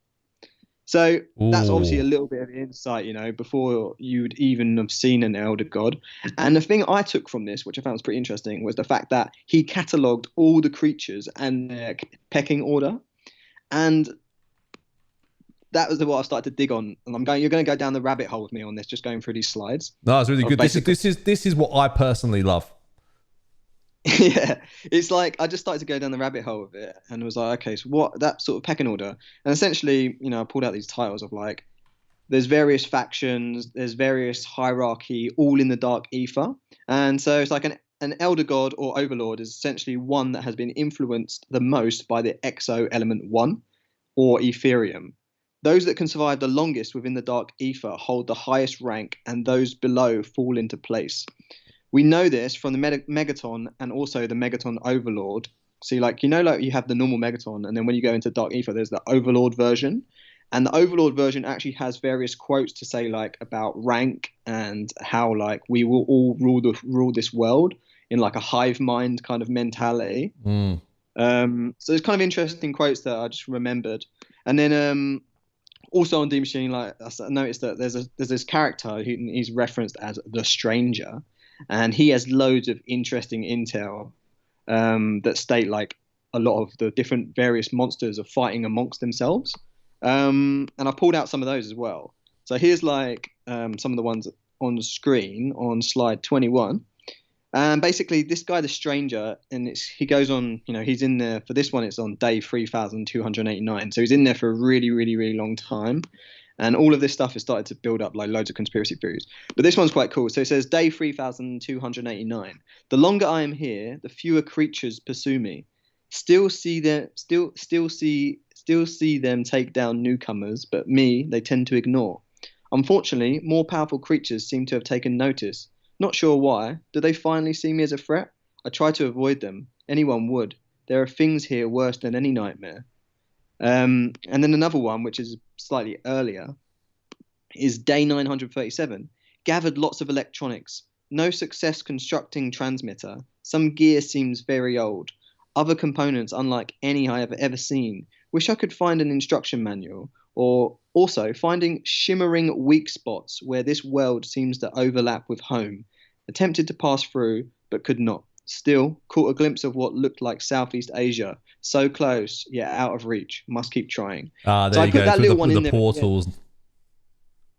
So that's obviously a little bit of insight, before you'd even have seen an elder god. And the thing I took from this, which I found was pretty interesting, was the fact that he catalogued all the creatures and their pecking order. And that was what I started to dig on. And you're going to go down the rabbit hole with me on this, just going through these slides. No, it's really good. This is what I personally love. Yeah, it's like I just started to go down the rabbit hole of it and was like, okay, so what that sort of pecking order, and essentially, I pulled out these titles of like, there's various factions, there's various hierarchy, all in the Dark Ether, and so it's like an elder god or overlord is essentially one that has been influenced the most by the exo element 1 or Etherium. Those that can survive the longest within the Dark Ether hold the highest rank, and those below fall into place. We know this from the Megaton and also the Megaton Overlord. See, like you have the normal Megaton, and then when you go into Dark Ether, there's the Overlord version. And the Overlord version actually has various quotes to say like about rank and how like we will all rule this world in like a hive mind kind of mentality. So there's kind of interesting quotes that I just remembered. And then also on D Machine, like I noticed that there's this character he's referenced as the Stranger. And he has loads of interesting intel that state like a lot of the different various monsters are fighting amongst themselves. And I pulled out some of those as well. So here's like some of the ones on the screen on slide 21. And basically this guy, the Stranger, and he goes on, he's in there for this one. It's on day 3,289. So he's in there for a really, really, really long time. And all of this stuff has started to build up like loads of conspiracy theories. But this one's quite cool. So it says day 3,289. The longer I am here, the fewer creatures pursue me. Still see them take down newcomers, but me they tend to ignore. Unfortunately, more powerful creatures seem to have taken notice. Not sure why. Do they finally see me as a threat? I try to avoid them. Anyone would. There are things here worse than any nightmare. And then another one, which is slightly earlier, is day 937. Gathered lots of electronics. No success constructing transmitter. Some gear seems very old. Other components unlike any I have ever seen. Wish I could find an instruction manual. Or also finding shimmering weak spots where this world seems to overlap with home. Attempted to pass through, but could not. Still, caught a glimpse of what looked like Southeast Asia. So close, yet out of reach. Must keep trying. There so I you put go. that little one in the there. portals.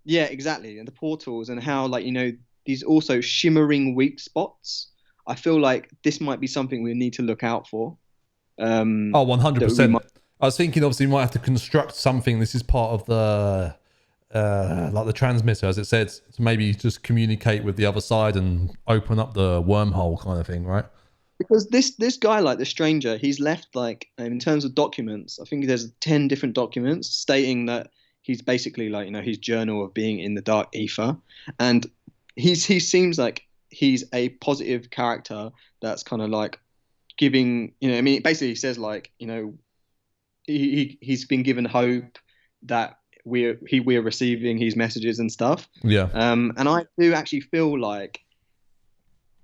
Yeah, exactly. And the portals and how, like, these also shimmering weak spots. I feel like this might be something we need to look out for. 100%. I was thinking, obviously, we might have to construct something. This is part of the like the transmitter, as it says, to maybe just communicate with the other side and open up the wormhole kind of thing, right? Because this guy, like the Stranger, he's left like in terms of documents. I think there's 10 different documents stating that he's basically like his journal of being in the Dark Ether, and he seems like he's a positive character that's kind of like giving, I mean, it basically says like, he's been given hope that we're receiving his messages and stuff. Yeah. And I do actually feel like,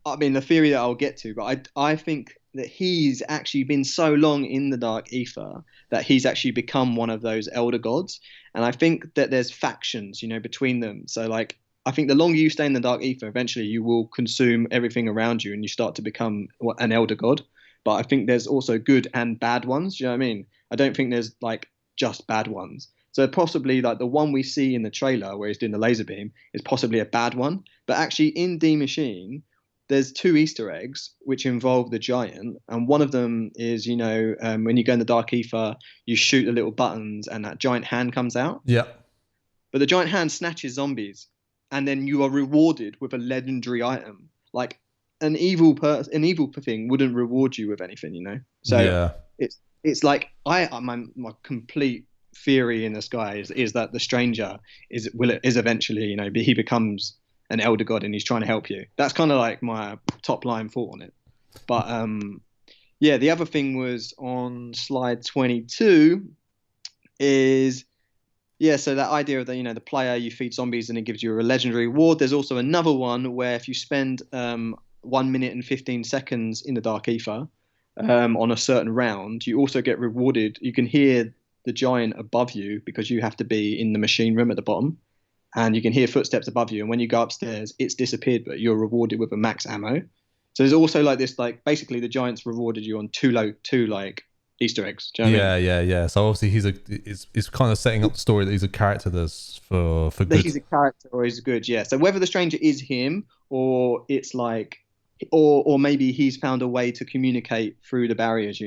I mean, the theory that I'll get to, but I think that he's actually been so long in the Dark Ether that he's actually become one of those elder gods. And I think that there's factions, between them. So like, I think the longer you stay in the Dark Ether, eventually you will consume everything around you and you start to become an elder god. But I think there's also good and bad ones. Do you know what I mean? I don't think there's like just bad ones. So possibly like the one we see in the trailer where he's doing the laser beam is possibly a bad one. But actually in D Machine, there's 2 Easter eggs which involve the giant. And one of them is, when you go in the Dark Ether, you shoot the little buttons and that giant hand comes out. Yeah. But the giant hand snatches zombies. And then you are rewarded with a legendary item. Like an evil thing wouldn't reward you with anything, So yeah. It's like my complete theory in the sky is that the stranger is eventually, he becomes an elder god and he's trying to help you. That's kind of like my top line thought on it. But the other thing was on slide 22 is. Yeah, so that idea of the player, you feed zombies and it gives you a legendary reward. There's also another one where if you spend 1 minute and 15 seconds in the Dark Ether on a certain round, you also get rewarded. You can hear the giant above you because you have to be in the machine room at the bottom, and you can hear footsteps above you. And when you go upstairs, it's disappeared, but you're rewarded with a max ammo. So there's also like this, like basically the giant's rewarded you on two like Easter eggs. Do you know what I mean? Yeah. So obviously it's kind of setting up the story that he's a character that's for good. That he's a character or he's good, yeah. So whether the stranger is him or it's like, or maybe he's found a way to communicate through the barriers,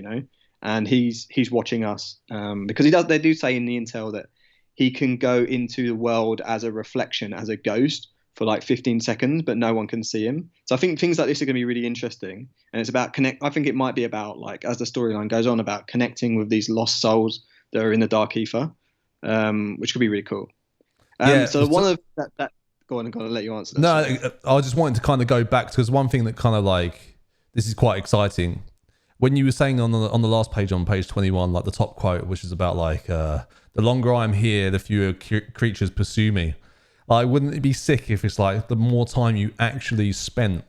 and he's watching us because they do say in the intel that he can go into the world as a reflection, as a ghost for like 15 seconds, but no one can see him. So I think things like this are going to be really interesting. And it's about I think it might be about, like, as the storyline goes on, about connecting with these lost souls that are in the Dark Ether, which could be really cool. So one of that go on, I'm going to let you answer that. No, I just wanted to kind of go back because one thing that kind of like, this is quite exciting. When you were saying on the last page, on page 21, like the top quote, which is about like, the longer I'm here, the fewer creatures pursue me. Like, wouldn't it be sick if it's like the more time you actually spent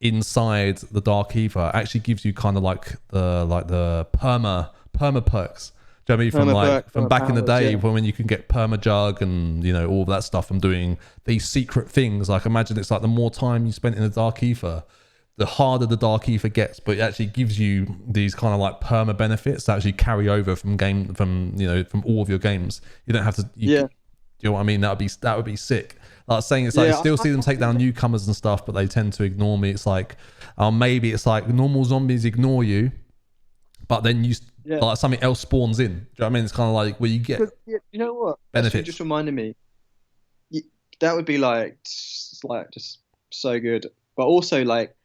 inside the Dark Ether actually gives you kind of like the perma perks. Do you know what I mean? From back in the day, when you can get perma jug and all of that stuff from doing these secret things. Like, imagine it's like the more time you spent in the Dark Ether, the harder the Dark Ether gets, but it actually gives you these kind of like perma benefits that actually carry over from all of your games. You don't have to. Do you know what I mean? That would be sick. Like saying, it's like, I still see them take down newcomers and stuff, but they tend to ignore me. It's like, maybe it's like normal zombies ignore you, but then like something else spawns in. Do you know what I mean? It's kind of like where you get. You know what? Benefits. You just reminded me. That would be like just so good, but also like,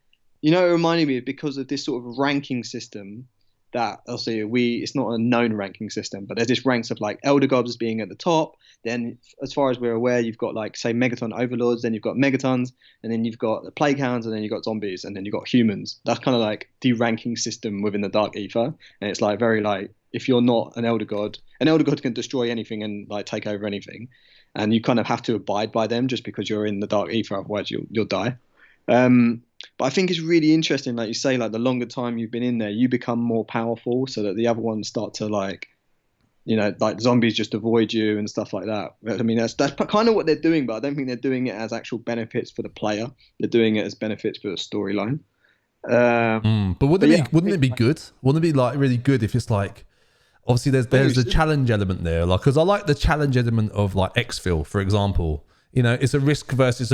it reminded me because of this sort of ranking system. That obviously it's not a known ranking system, but there's this ranks of like elder gods being at the top. Then, as far as we're aware, you've got like, say, megaton overlords, then you've got megatons, and then you've got the plague hounds, and then you've got zombies, and then you've got humans. That's kind of like the ranking system within the Dark Ether, and it's like very like, if you're not an elder god can destroy anything and like take over anything, and you kind of have to abide by them just because you're in the Dark Ether, otherwise you'll die. But I think it's really interesting, like you say, like the longer time you've been in there, you become more powerful, so that the other ones start to like, like zombies just avoid you and stuff like that. I mean, that's kind of what they're doing, but I don't think they're doing it as actual benefits for the player. They're doing it as benefits for the storyline. But wouldn't it be good? Wouldn't it be like really good if it's like, obviously there's a challenge element there, like, because I like the challenge element of like exfil, for example. It's a risk versus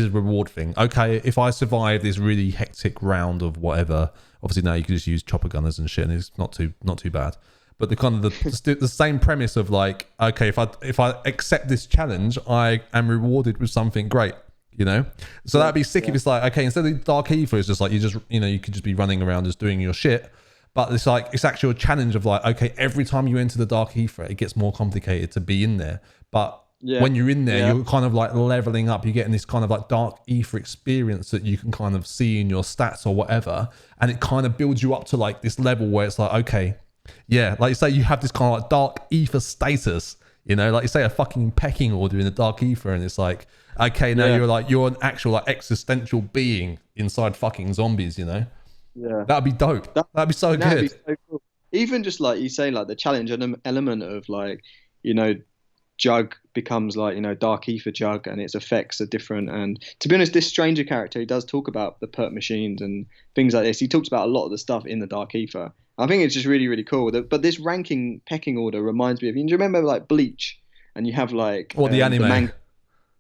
reward thing. Okay, if I survive this really hectic round of whatever, obviously now you can just use chopper gunners and shit, and it's not too bad. But the kind of the same premise of like, okay, if I accept this challenge, I am rewarded with something great. So that'd be sick if it's like, okay, instead of Dark Ether, it's just like you could just be running around just doing your shit. But it's like, it's actually a challenge of like, okay, every time you enter the Dark Ether, it gets more complicated to be in there. But Yeah. when you're in there, Yeah. you're kind of like leveling up. You're getting this kind of like dark ether experience that you can kind of see in your stats or whatever. And it kind of builds you up to like this level where it's like, okay, yeah, like you say, you have this kind of like dark ether status, you know, like you say a fucking pecking order in the dark ether. And it's like, okay, now you're an actual like existential being inside fucking zombies, you know? Yeah. That'd be dope. That'd be so That'd good. be so cool. Even just like you say, like the challenge element of like, you know, Jug becomes like, you know, Dark Ether Jug, and its effects are different. And to be honest, this Stranger character, he does talk about the perk machines and things like this. He talks about a lot of the stuff in the Dark Ether. I think it's just really, really cool. But this ranking pecking order reminds me of, you remember like Bleach, and you have like the anime.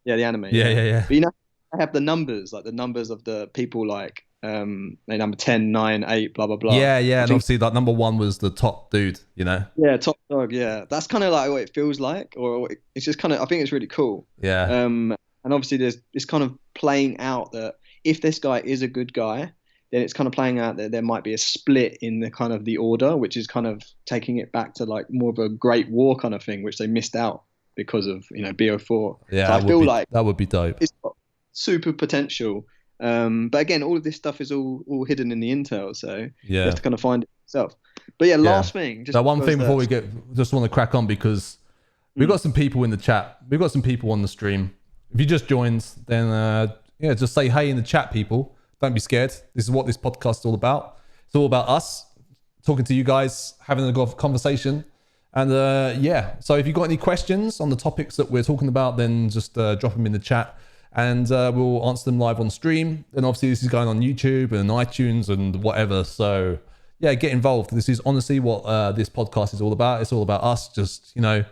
The anime. Yeah. But you know, I have the numbers, like the numbers of the people, like number 10, 9, 8, blah blah blah. Yeah, and obviously like number 1 was the top dude, you know. Yeah, top dog. Yeah, that's kind of like what it feels like, or it's just kind of. I think it's really cool. Yeah. And obviously there's this kind of playing out that if this guy is a good guy, then it's kind of playing out that there might be a split in the kind of the order, which is kind of taking it back to like more of a Great War kind of thing, which they missed out because of, you know, BO4. Yeah, so I feel like that would be dope. It's got super potential. But again, all of this stuff is all hidden in the intel, so you have to kind of find it yourself. But yeah, last thing. Just that one thing before we just want to crack on, because we've got some people in the chat. We've got some people on the stream. If you just joined, then just say hey in the chat, people. Don't be scared. This is what this podcast is all about. It's all about us talking to you guys, having a conversation. And so if you've got any questions on the topics that we're talking about, then just drop them in the chat, and we'll answer them live on stream. And obviously this is going on YouTube and iTunes and whatever. So yeah, get involved. This is honestly what this podcast is all about. It's all about us, just, you know,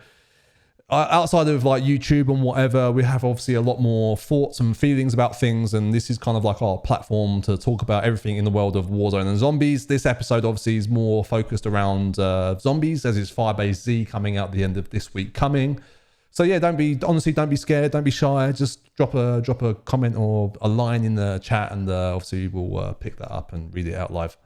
outside of like YouTube and whatever, we have obviously a lot more thoughts and feelings about things, and this is kind of like our platform to talk about everything in the world of Warzone and zombies. This episode obviously is more focused around zombies, as it's Firebase Z coming out the end of this week coming. So yeah, don't be scared, don't be shy. Just drop a comment or a line in the chat, and obviously we'll pick that up and read it out live.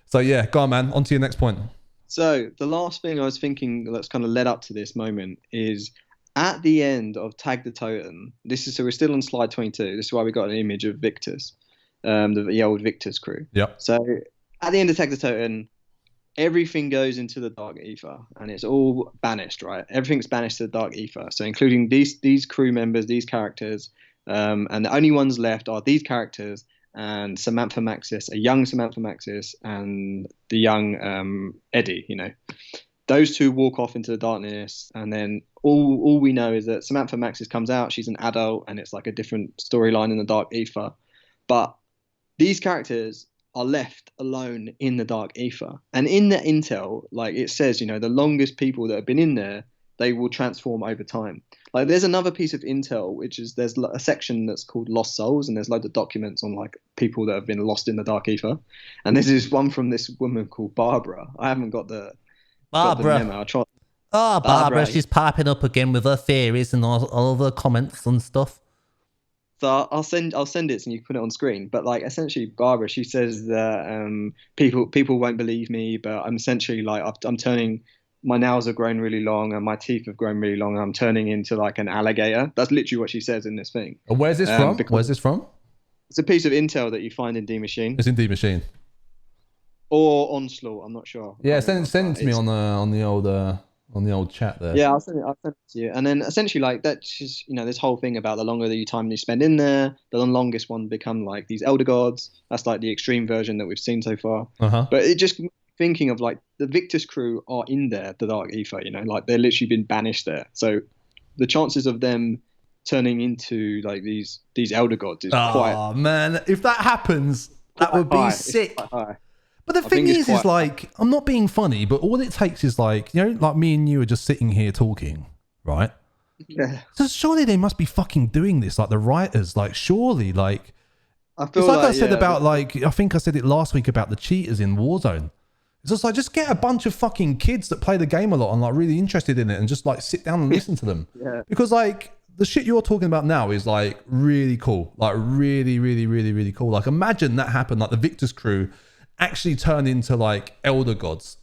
So yeah, go on, man. On to your next point. So the last thing I was thinking that's kind of led up to this moment is at the end of Tag the Totem. So we're still on slide 22. This is why we got an image of Victus, the old Victus crew. Yep. So at the end of Tag the Totem, everything goes into the dark ether, and it's all banished, right? Everything's banished to the dark ether. So including these crew members, these characters, and the only ones left are these characters and Samantha Maxis, a young Samantha Maxis, and the young Eddie. You know, those two walk off into the darkness, and then all we know is that Samantha Maxis comes out. She's an adult, and it's like a different storyline in the dark ether. But these characters are left alone in the dark ether, and in the intel, like it says, you know, the longest people that have been in there, they will transform over time. Like there's another piece of intel, which is there's a section that's called Lost Souls, and there's loads of documents on like people that have been lost in the dark ether. And this is one from this woman called Barbara. I haven't got the memo. I'll try. Oh, Barbara, she's piping up again with her theories and all the comments and stuff. So I'll send it and you can put it on screen. But like essentially, Barbara, she says that people won't believe me, but I'm essentially like I'm turning. My nails have grown really long and my teeth have grown really long, and I'm turning into like an alligator. That's literally what she says in this thing. And where's this from? Where's this from? It's a piece of intel that you find in D Machine. It's in D Machine. Or Onslaught, I'm not sure. Yeah, send it to me on the old chat there. Yeah, I'll send it to you. And then essentially like that's just, you know, this whole thing about the longer the time you spend in there, the longest one become like these elder gods. That's like the extreme version that we've seen so far. But it just thinking of like the Victus crew are in there, the dark ether, you know, like they're literally been banished there. So the chances of them turning into like these elder gods is quite. Oh man, if that happens, that would be sick. But the thing is like, I'm not being funny, but all it takes is like, you know, like me and you are just sitting here talking, right? Yeah. So surely they must be fucking doing this, like the writers, like surely, like. I feel it's like I said yeah, about like, I think I said it last week about the cheaters in Warzone. It's just like, just get a bunch of fucking kids that play the game a lot and like really interested in it, and just like sit down and listen to them. Yeah. Because like the shit you're talking about now is like really cool, like really, really, really, really cool. Like imagine that happened, like the Victus crew actually turn into like elder gods.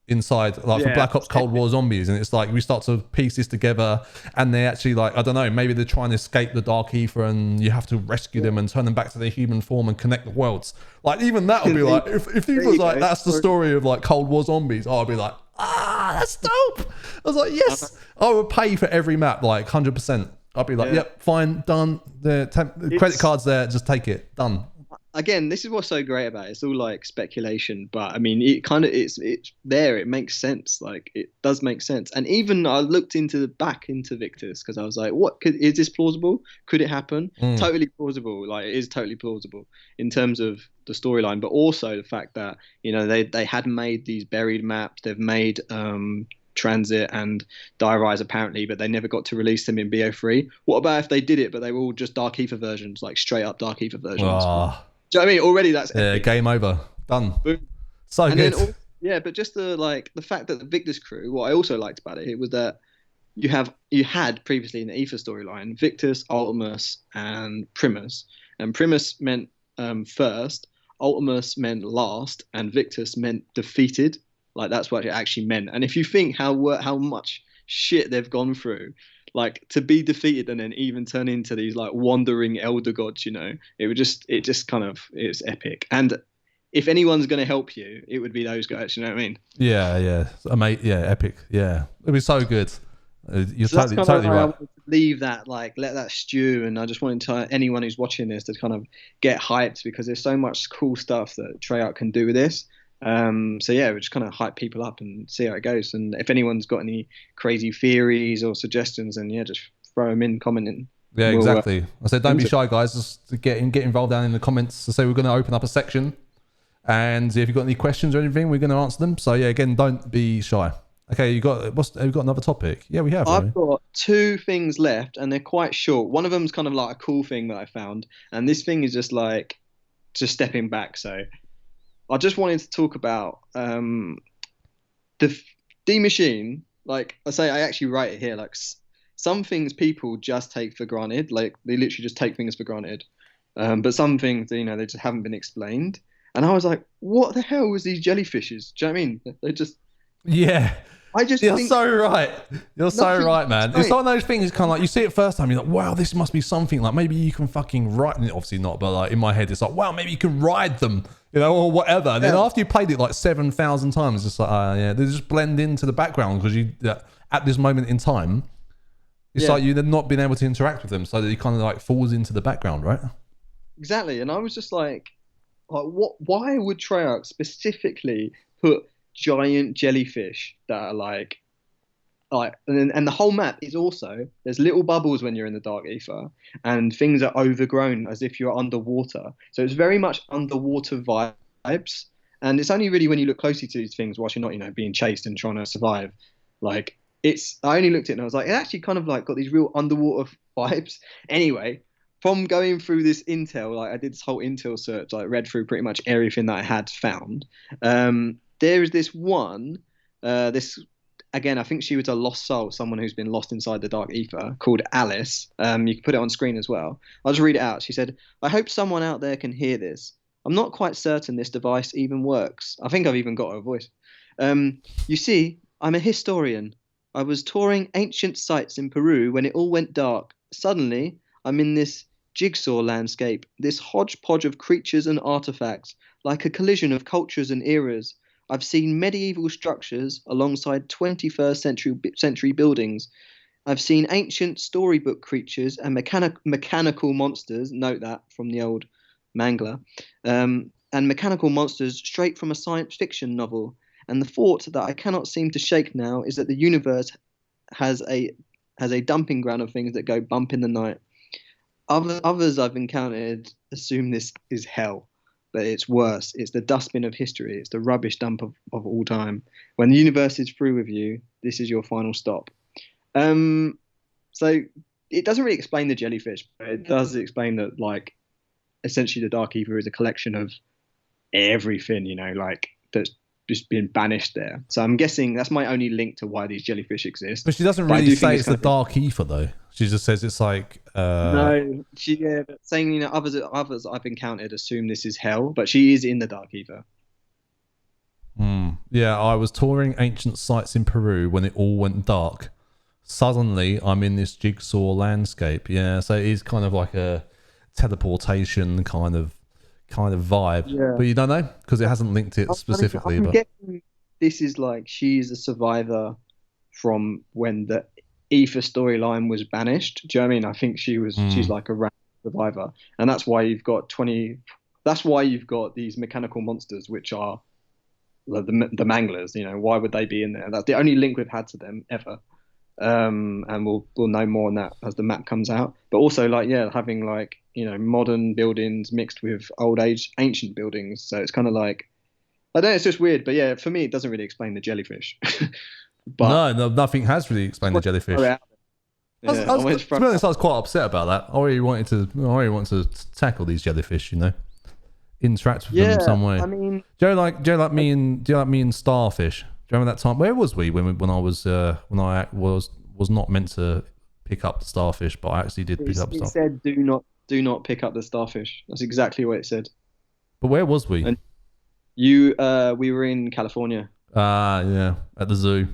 inside, like for Black Ops Cold War Zombies, and it's like we start to piece this together, and they actually, like, I don't know, maybe they're trying to escape the Dark Ether and you have to rescue them and turn them back to their human form and connect the worlds. Like, even that would be like, if he was like, that's the story of like Cold War Zombies, I'd be like, that's dope. I was like, yes, I would pay for every map, like 100%. I'd be like, yep, fine, done, the credit card's there, just take it, done. Again, this is what's so great about it. It's all like speculation, but I mean, it kind of it's there. It makes sense. Like, it does make sense. And even I looked back into Victus because I was like, is this plausible? Could it happen? Totally plausible. Like, it is totally plausible in terms of the storyline, but also the fact that, you know, they had made these buried maps. They've made Transit and Die Rise apparently, but they never got to release them in BO3. What about if they did it, but they were all just Dark Ether versions, like straight up Dark Ether versions? Do you know what I mean? Already that's epic. Game over, done. Boom. So and good. Then, but just the fact that the Victus crew. What I also liked about it was that you had previously in the Ether storyline Victus, Ultimus, and Primus. And Primus meant first, Ultimus meant last, and Victus meant defeated. Like, that's what it actually meant. And if you think how much shit they've gone through, like, to be defeated and then even turn into these like wandering elder gods, you know, it's epic. And if anyone's going to help you, it would be those guys. You know what I mean? Yeah, epic. Yeah, it'd be so good. You're so totally right. I wanted to leave that, like, let that stew, and I just wanted to anyone who's watching this to kind of get hyped because there's so much cool stuff that Treyarch can do with this. So yeah, we just kind of hype people up and see how it goes. And if anyone's got any crazy theories or suggestions, then just throw them in, commenting. Yeah, exactly. I said, don't be shy, guys. Just get involved down in the comments. So we're going to open up a section, and if you've got any questions or anything, we're going to answer them. So yeah, again, don't be shy. Okay, have you got another topic? Yeah, we have. I've got 2 things left, and they're quite short. One of them's kind of like a cool thing that I found, and this thing is just stepping back. So I just wanted to talk about the D Machine. Like I say, I actually write it here. Like, some things people just take for granted. Like, they literally just take things for granted. But some things, you know, they just haven't been explained. And I was like, what the hell was these jellyfishes? Do you know what I mean? They just... Yeah. You're so right. You're so right, man. It's one of those things, kind of like, you see it first time, you're like, wow, this must be something. Like, maybe you can fucking ride, obviously not, but like in my head, it's like, wow, maybe you can ride them, you know, or whatever. And then after you played it like 7,000 times, it's just like, yeah, they just blend into the background because at this moment in time, it's like you've not been able to interact with them, so that it kind of like falls into the background, right? Exactly. And I was just like why would Treyarch specifically put giant jellyfish that are like and the whole map is also, there's little bubbles when you're in the Dark Ether, and things are overgrown as if you're underwater. So it's very much underwater vibes, and it's only really when you look closely to these things whilst you're not, you know, being chased and trying to survive. Like, I only looked at it and I was like, it actually kind of like got these real underwater vibes. Anyway, from going through this intel, like, I did this whole intel search, like read through pretty much everything that I had found. There is this one, again, I think she was a lost soul, someone who's been lost inside the Dark Ether, called Alice. You can put it on screen as well. I'll just read it out. She said, I hope someone out there can hear this. I'm not quite certain this device even works. I think I've even got her voice. You see, I'm a historian. I was touring ancient sites in Peru when it all went dark. Suddenly, I'm in this jigsaw landscape, this hodgepodge of creatures and artifacts, like a collision of cultures and eras. I've seen medieval structures alongside 21st century buildings. I've seen ancient storybook creatures and mechanical monsters, note that from the old mangler, and mechanical monsters straight from a science fiction novel. And the thought that I cannot seem to shake now is that the universe has a dumping ground of things that go bump in the night. Others I've encountered assume this is hell. But it's worse. It's the dustbin of history. It's the rubbish dump of all time. When the universe is through with you, this is your final stop. So it doesn't really explain the jellyfish, but it does explain that, like, essentially the Dark Ether is a collection of everything, you know, like, that's just been banished there. So I'm guessing that's my only link to why these jellyfish exist. But she doesn't really say it's the Dark Ether, though. She just says it's like... No, but saying, you know, others I've encountered assume this is hell, but she is in the Dark Ether. Yeah, I was touring ancient sites in Peru when it all went dark. Suddenly, I'm in this jigsaw landscape. Yeah, so it is kind of like a teleportation kind of vibe. Yeah. But you don't know because it hasn't linked it specifically. I'm But guessing this is like she's a survivor from when the Aoife storyline was banished. Do you know what I mean? I think she's like a random survivor, and that's why you've got 20. That's why you've got these mechanical monsters, which are the manglers. You know, why would they be in there? That's the only link we've had to them ever. And we'll know more on that as the map comes out. But also, like, yeah, having like, you know, modern buildings mixed with ancient buildings. So it's kind of like, I don't know, it's just weird. But yeah, for me, it doesn't really explain the jellyfish. But no, nothing has really explained the jellyfish. Yeah, To be honest, I was quite upset about that. I really wanted to tackle these jellyfish, you know, interact with them in some way. I mean, do you like me and starfish? Do you remember that time? Where was we when I was not meant to pick up the starfish, but I actually did pick up the starfish. It said do not pick up the starfish. That's exactly what it said. But where was we? And we were in California. Yeah, at the zoo.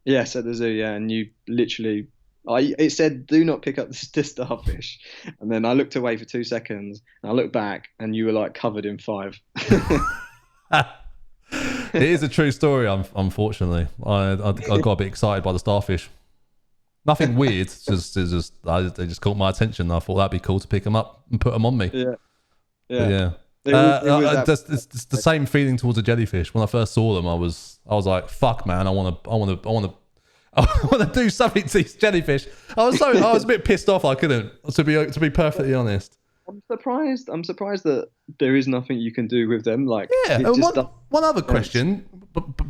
Yes, at the zoo, yeah, and you literally, it said, do not pick up the starfish. And then I looked away for 2 seconds, and I looked back, and you were like covered in 5. It is a true story, unfortunately. I got a bit excited by the starfish. Nothing weird, they just caught my attention. I thought that'd be cool to pick them up and put them on me. Yeah. It's the same feeling towards a jellyfish. When I first saw them, I was like, "Fuck, man! I want to do something to these jellyfish." I was a bit pissed off. I couldn't. To be perfectly honest. I'm surprised that there is nothing you can do with them. Like, yeah. One other question: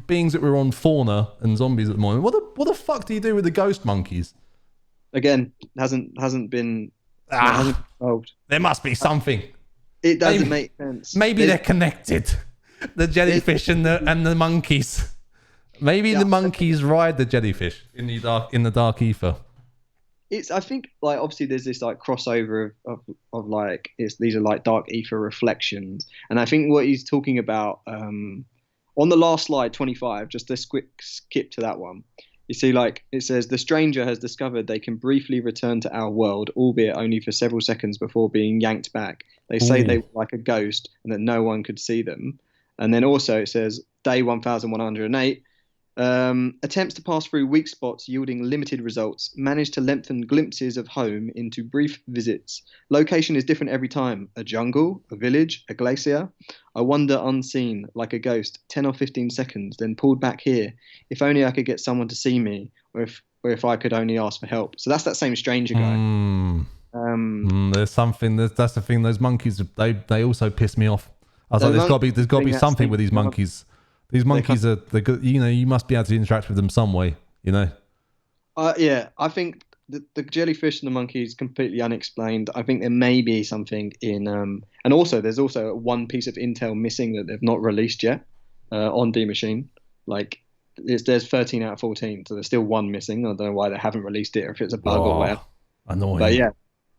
beings that we're on fauna and zombies at the moment, what the fuck do you do with the ghost monkeys? Again, hasn't been solved. There must be something. It doesn't make sense. Maybe they're connected. The jellyfish and the monkeys. Maybe the monkeys ride the jellyfish in the dark ether. I think, like, obviously there's this like crossover of like these are like dark ether reflections, and I think what he's talking about on the last slide 25, just a quick skip to that one. You see, like, it says, the stranger has discovered they can briefly return to our world, albeit only for several seconds before being yanked back. They say they were like a ghost and that no one could see them. And then also it says, day 1108, attempts to pass through weak spots yielding limited results, managed to lengthen glimpses of home into brief visits. Location is different every time. A jungle, a village, a glacier. I wander unseen, like a ghost, 10 or 15 seconds, then pulled back here. If only I could get someone to see me, or if I could only ask for help. So that's that same stranger guy. There's something. That's the thing. Those monkeys, they also piss me off. I was like, there's got to be something with these monkeys. These monkeys are good. You know, you must be able to interact with them some way. You know. Yeah, I think the jellyfish and the monkeys completely unexplained. I think there may be something in and also there's also one piece of intel missing that they've not released yet on D Machine. Like there's 13 out of 14, so there's still one missing. I don't know why they haven't released it, or if it's a bug or whatever. Annoying. But yeah,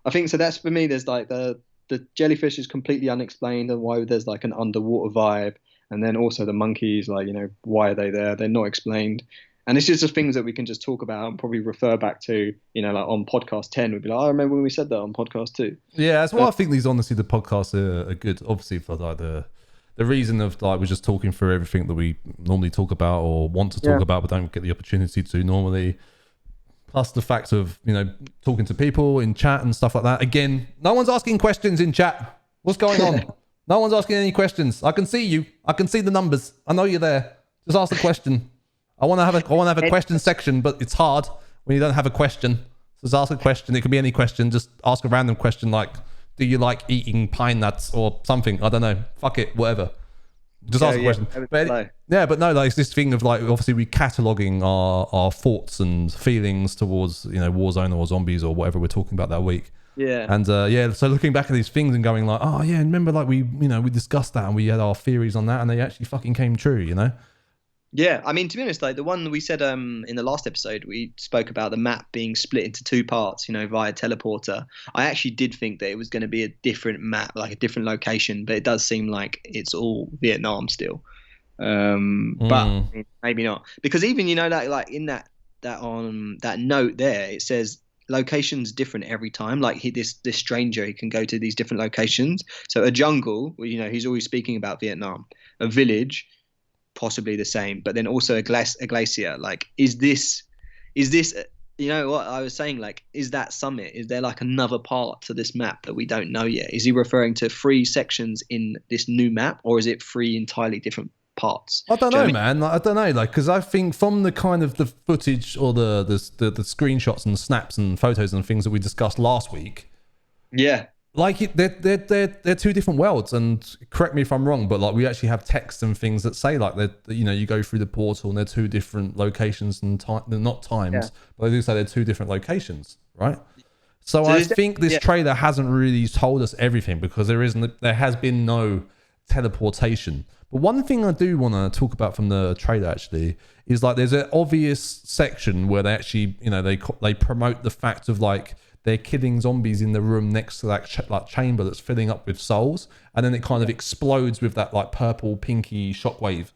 I think so. That's for me. There's like the jellyfish is completely unexplained, and why there's like an underwater vibe, and then also the monkeys, like, you know, why are they there? They're not explained. And it's just things that we can just talk about and probably refer back to, you know, like on podcast 10, we'd be like, I remember when we said that on podcast 2. Yeah, that's why I think these, honestly, the podcasts are good, obviously, for like the reason of like we're just talking through everything that we normally talk about or want to talk about but don't get the opportunity to normally. Plus the fact of, you know, talking to people in chat and stuff like that. Again, no one's asking questions in chat. What's going on? No one's asking any questions. I can see you. I can see the numbers. I know you're there. Just ask the question. I want to have a question section, but it's hard when you don't have a question. So just ask a question. It can be any question. Just ask a random question like, do you like eating pine nuts or something? I don't know. Fuck it. Whatever. Just ask a question. But no, like it's this thing of like, obviously we cataloging our thoughts and feelings towards, you know, Warzone or zombies or whatever we're talking about that week. Yeah. And so looking back at these things and going like, oh yeah, remember like we discussed that and we had our theories on that and they actually fucking came true, you know? Yeah, I mean, to be honest, like the one we said in the last episode, we spoke about the map being split into 2 parts, you know, via teleporter. I actually did think that it was going to be a different map, like a different location, but it does seem like it's all Vietnam still. But maybe not, because even that like in that on that note there, it says locations different every time. Like this stranger, he can go to these different locations. So a jungle, well, he's always speaking about Vietnam. A village, possibly the same, but then also a glacier. Like, is this what I was saying? Like, is that summit? Is there like another part to this map that we don't know yet? Is he referring to 3 sections in this new map, or is it 3 entirely different parts? I don't know, man. I don't know, like, because I think from the kind of the footage or the screenshots and snaps and photos and things that we discussed last week, yeah, like they're 2 different worlds. And correct me if I'm wrong, but like we actually have text and things that say like that, you go through the portal and they're 2 different locations and they're not times, but they do say they're 2 different locations, right? So I think this trailer hasn't really told us everything, because there has been no teleportation. But one thing I do want to talk about from the trailer actually is like there's an obvious section where they actually they promote the fact of like they're killing zombies in the room next to that chamber that's filling up with souls, and then it kind of explodes with that like purple pinky shockwave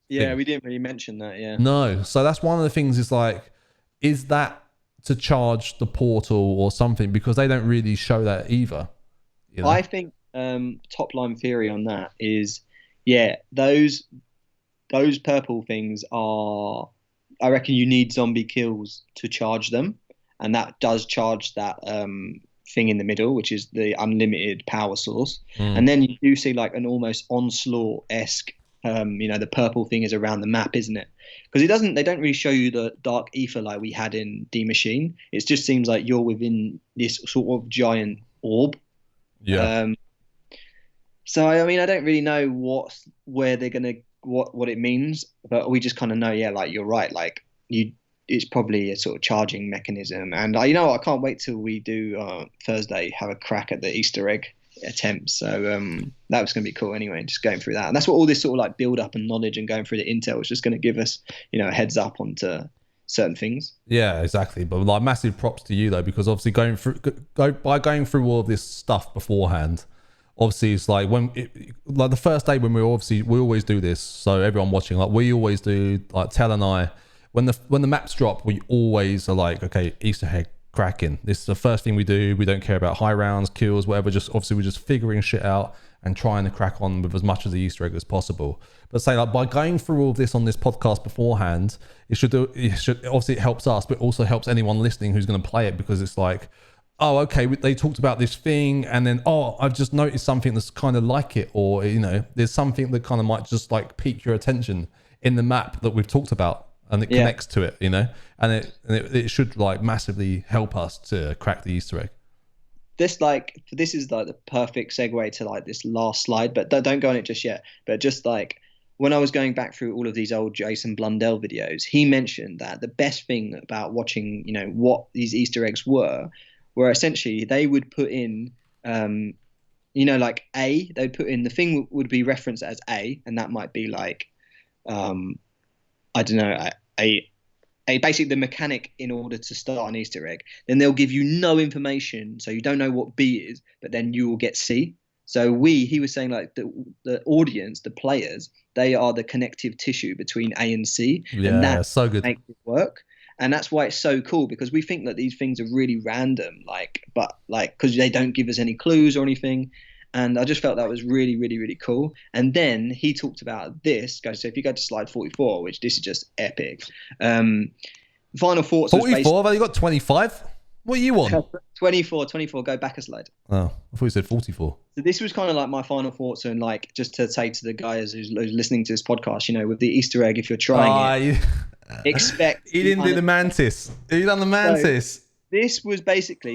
thing. We didn't really mention that. No, so that's one of the things, is like, is that to charge the portal or something, because they don't really show that either. I think top line theory on that is those purple things are, I reckon you need zombie kills to charge them. And that does charge that thing in the middle, which is the unlimited power source. And then you do see like an almost Onslaught-esque, the purple thing is around the map, isn't it? Because they don't really show you the dark ether like we had in D Machine. It just seems like you're within this sort of giant orb. Yeah. So I mean, I don't really know where they're gonna what it means, but we just kind of know, like you're right, like it's probably a sort of charging mechanism. And I can't wait till we do Thursday have a crack at the Easter egg attempts. So that was going to be cool anyway, just going through that. And that's what all this sort of like build up and knowledge and going through the intel is just going to give us, a heads up onto certain things. Yeah, exactly. But like massive props to you though, because obviously going through all of this stuff beforehand, obviously it's like like the first day when we always do this. So everyone watching, like we always do, like Tel and I, when the maps drop, we always are like, okay, Easter egg cracking. This is the first thing we do. We don't care about high rounds, kills, whatever. Just obviously we're just figuring shit out and trying to crack on with as much of the Easter egg as possible. But say like by going through all of this on this podcast beforehand, it should obviously it helps us, but also helps anyone listening who's going to play it, because it's like, oh, okay, they talked about this thing, and then I've just noticed something that's kind of like it, or there's something that kind of might just like pique your attention in the map that we've talked about. And it connects to it, and it should like massively help us to crack the Easter egg. This is like the perfect segue to like this last slide, but don't go on it just yet. But just like when I was going back through all of these old Jason Blundell videos, he mentioned that the best thing about watching, what these Easter eggs were essentially they would put in, like A, they'd put in the thing would be referenced as A, and that might be like, I don't know, a basically the mechanic in order to start an Easter egg. Then they'll give you no information, so you don't know what B is, but then you will get C. So he was saying like the audience, the players, they are the connective tissue between A and C. Yeah, and that so good. makes it work. And that's why it's so cool, because we think that these things are really random, but because they don't give us any clues or anything. And I just felt that was really, really, really cool. And then he talked about this. So if you go to slide 44, which this is just epic. Final thoughts. 44? Have you got 25? What are you on? 24. Go back a slide. Oh, I thought you said 44. So this was kind of like my final thoughts, and like just to say to the guys who's listening to this podcast, with the Easter egg, if you're trying it, expect. He didn't do the mantis. He done the mantis. So this was basically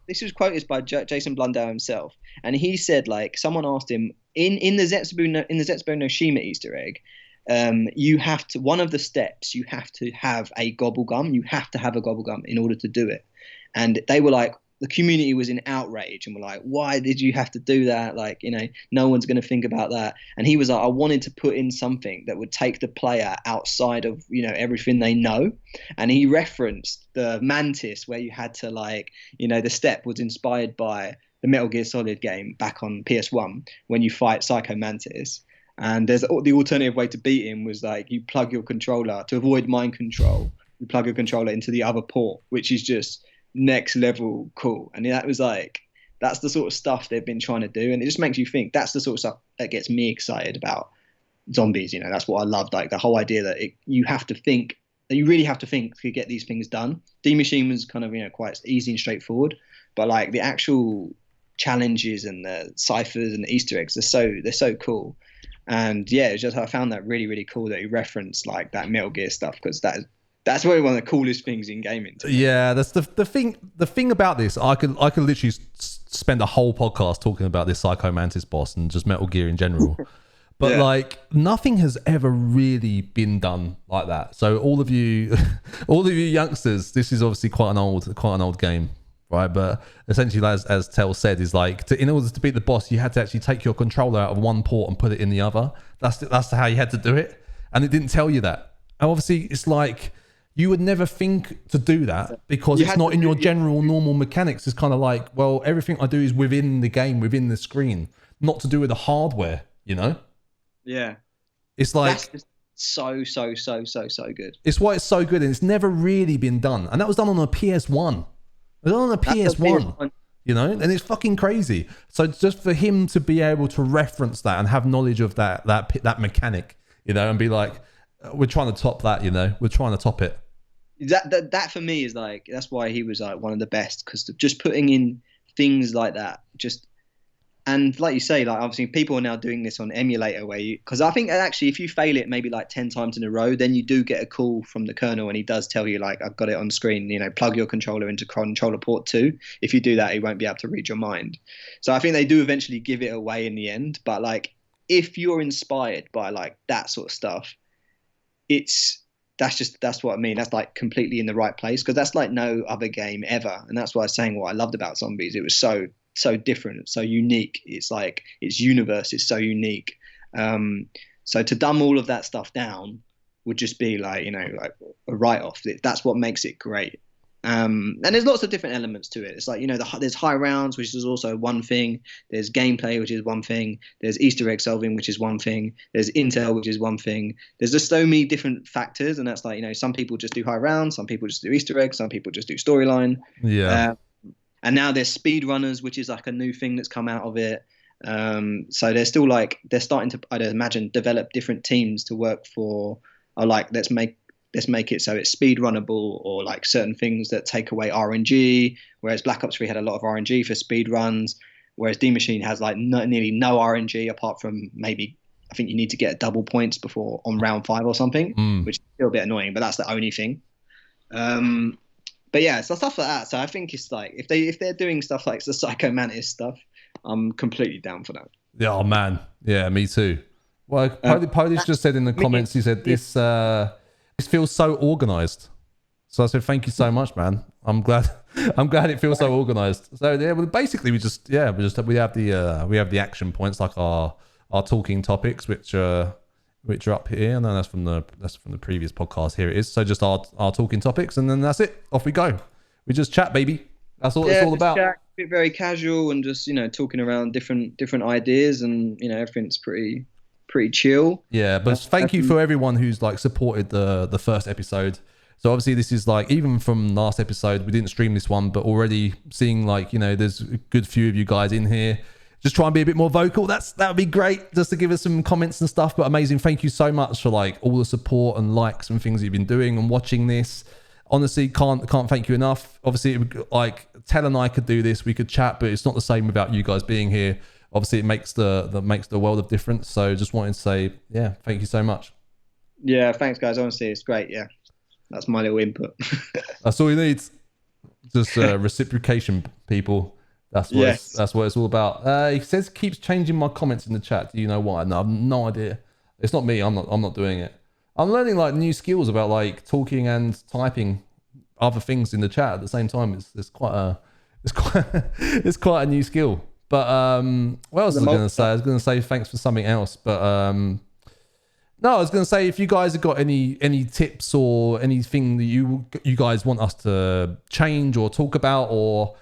this was quoted by Jason Blundell himself, and he said like someone asked him in the Zetsubo no Shima Easter egg, you have to, one of the steps, you have to have a gobble gum. You have to have a gobble gum in order to do it. And they were like, the community was in outrage and were like, why did you have to do that? Like, no one's going to think about that. And he was like, I wanted to put in something that would take the player outside of, everything they know. And he referenced the mantis, where you had to like, the step was inspired by the Metal Gear Solid game back on PS1 when you fight Psycho Mantis. And there's the alternative way to beat him was like you plug your controller to avoid mind control. You plug your controller into the other port, which is just next level cool. And that was like, that's the sort of stuff they've been trying to do. And it just makes you think. That's the sort of stuff that gets me excited about zombies. You know, that's what I loved. Like the whole idea that you have to think, that you really have to think to get these things done. D Machine was kind of, you know, quite easy and straightforward, but like the actual challenges and the ciphers and the Easter eggs, they're so cool. And yeah, it's just, I found that really, really cool that he referenced like that Metal Gear stuff, because that's really one of the coolest things in gaming. Yeah, that's the thing. The thing about this, I could literally spend a whole podcast talking about this Psycho Mantis boss and just Metal Gear in general. But Yeah. like nothing has ever really been done like that. So all of you youngsters, this is obviously quite an old game, right? But essentially, as Tel said, is like in order to beat the boss, you had to actually take your controller out of one port and put it in the other. That's how you had to do it, and it didn't tell you that. And obviously, it's like you would never think to do that because it's not in your general normal mechanics. It's kind of like, well, everything I do is within the game, within the screen, not to do with the hardware, you know? Yeah. It's like That's just so good. it's why it's so good, and it's never really been done. And that was done on a PS1. It was on a PS1, you know, and it's fucking crazy. So just for him to be able to reference that and have knowledge of that mechanic, you know, and be like, we're trying to top that, you know, we're trying to top it. That for me is like, that's why he was like one of the best, because just putting in things like that, just, and like you say, like obviously people are now doing this on emulator where because I think actually if you fail it maybe like 10 times in a row, then you do get a call from the kernel and he does tell you like, I've got it on screen, you know, plug your controller into controller port 2. If you do that, he won't be able to read your mind. So I think they do eventually give it away in the end. But like, if you're inspired by like that sort of stuff, that's what I mean. That's like completely in the right place, because that's like no other game ever. And that's why I was saying what I loved about zombies. It was so different, so unique. It's like its universe is so unique. So to dumb all of that stuff down would just be like, you know, like a write-off. That's what makes it great. And there's lots of different elements to it. It's like, you know, there's high rounds, which is also one thing. There's gameplay, which is one thing. There's Easter egg solving, which is one thing. There's intel, which is one thing. There's just so many different factors, and that's like, you know, some people just do high rounds, some people just do Easter eggs, some people just do storyline. Yeah. And now there's speedrunners, which is like a new thing that's come out of it. So they're still like, they're starting to, I'd imagine, develop different teams to work for, or like, let's make it so it's speed runnable, or like certain things that take away RNG, whereas Black Ops 3 had a lot of RNG for speed runs, whereas D Machine has like nearly no RNG apart from maybe, I think you need to get double points before on round 5 or something, which is still a bit annoying, but that's the only thing. But yeah, so stuff like that. So I think it's like, if they're doing stuff like the Psycho Mantis stuff, I'm completely down for that. Yeah, oh man, yeah, me too. Well, Polish just said in the comments, he said this feels so organized. So I said, thank you so much, man. I'm glad it feels so organized. So yeah, well, basically we have the action points, like our talking topics, which are up here. And then that's from the previous podcast. Here it is. So just our talking topics, and then that's it. Off we go. We just chat, baby. That's all it's all about. Chat, very casual, and just, you know, talking around different ideas, and you know, everything's pretty chill. Yeah, but thank you for everyone who's like supported the first episode. So obviously this is like, even from last episode, we didn't stream this one, but already seeing like, you know, there's a good few of you guys in here. Just try and be a bit more vocal. That would be great, just to give us some comments and stuff. But amazing, thank you so much for like all the support and likes and things you've been doing and watching this. Honestly, can't thank you enough. Obviously, like Tel and I could do this, we could chat, but it's not the same without you guys being here. Obviously, it makes the world of difference. So just wanted to say, yeah, thank you so much. Yeah, thanks, guys. Honestly, it's great. Yeah, that's my little input. That's all you need. Just reciprocation, people. That's what it's all about. He says keeps changing my comments in the chat. Do you know why? No, I have no idea. It's not me. I'm not doing it. I'm learning like new skills about like talking and typing other things in the chat at the same time. It's quite a new skill. But what else was I going to say? I was going to say thanks for something else. But no, I was going to say, if you guys have got any tips or anything that you guys want us to change or talk about, or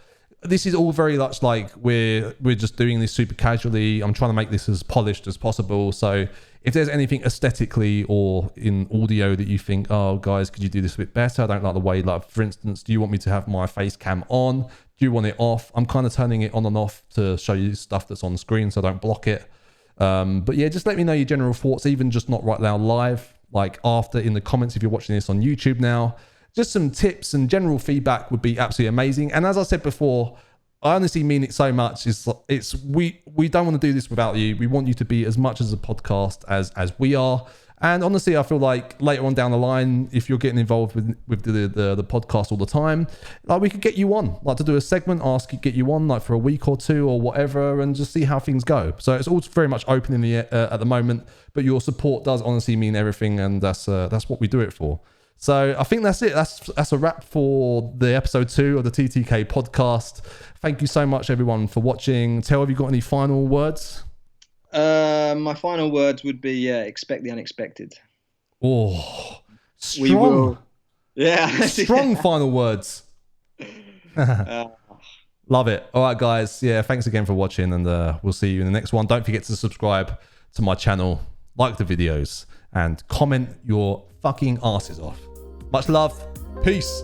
this is all very much like we're just doing this super casually. I'm trying to make this as polished as possible. So if there's anything aesthetically or in audio that you think, oh guys, could you do this a bit better? I don't like the way, like for instance, do you want me to have my face cam on? Do you want it off? I'm kind of turning it on and off to show you stuff that's on screen so I don't block it. But yeah, just let me know your general thoughts, even just not right now live, like after in the comments if you're watching this on YouTube now. Just some tips and general feedback would be absolutely amazing. And as I said before, I honestly mean it so much. We don't want to do this without you. We want you to be as much as a podcast as we are. And honestly, I feel like later on down the line, if you're getting involved with the podcast all the time, like we could get you on, like to do a segment, get you on like for a week or two or whatever, and just see how things go. So it's all very much open in the air at the moment, but your support does honestly mean everything, and that's what we do it for. So I think that's it. That's a wrap for the episode 2 of the TTK podcast. Thank you so much, everyone, for watching. Tell, have you got any final words? My final words would be, expect the unexpected. Oh, strong. We will. Yeah. Strong final words. Love it. All right, guys. Yeah, thanks again for watching, and we'll see you in the next one. Don't forget to subscribe to my channel, like the videos, and comment your fucking asses off. Much love. Peace.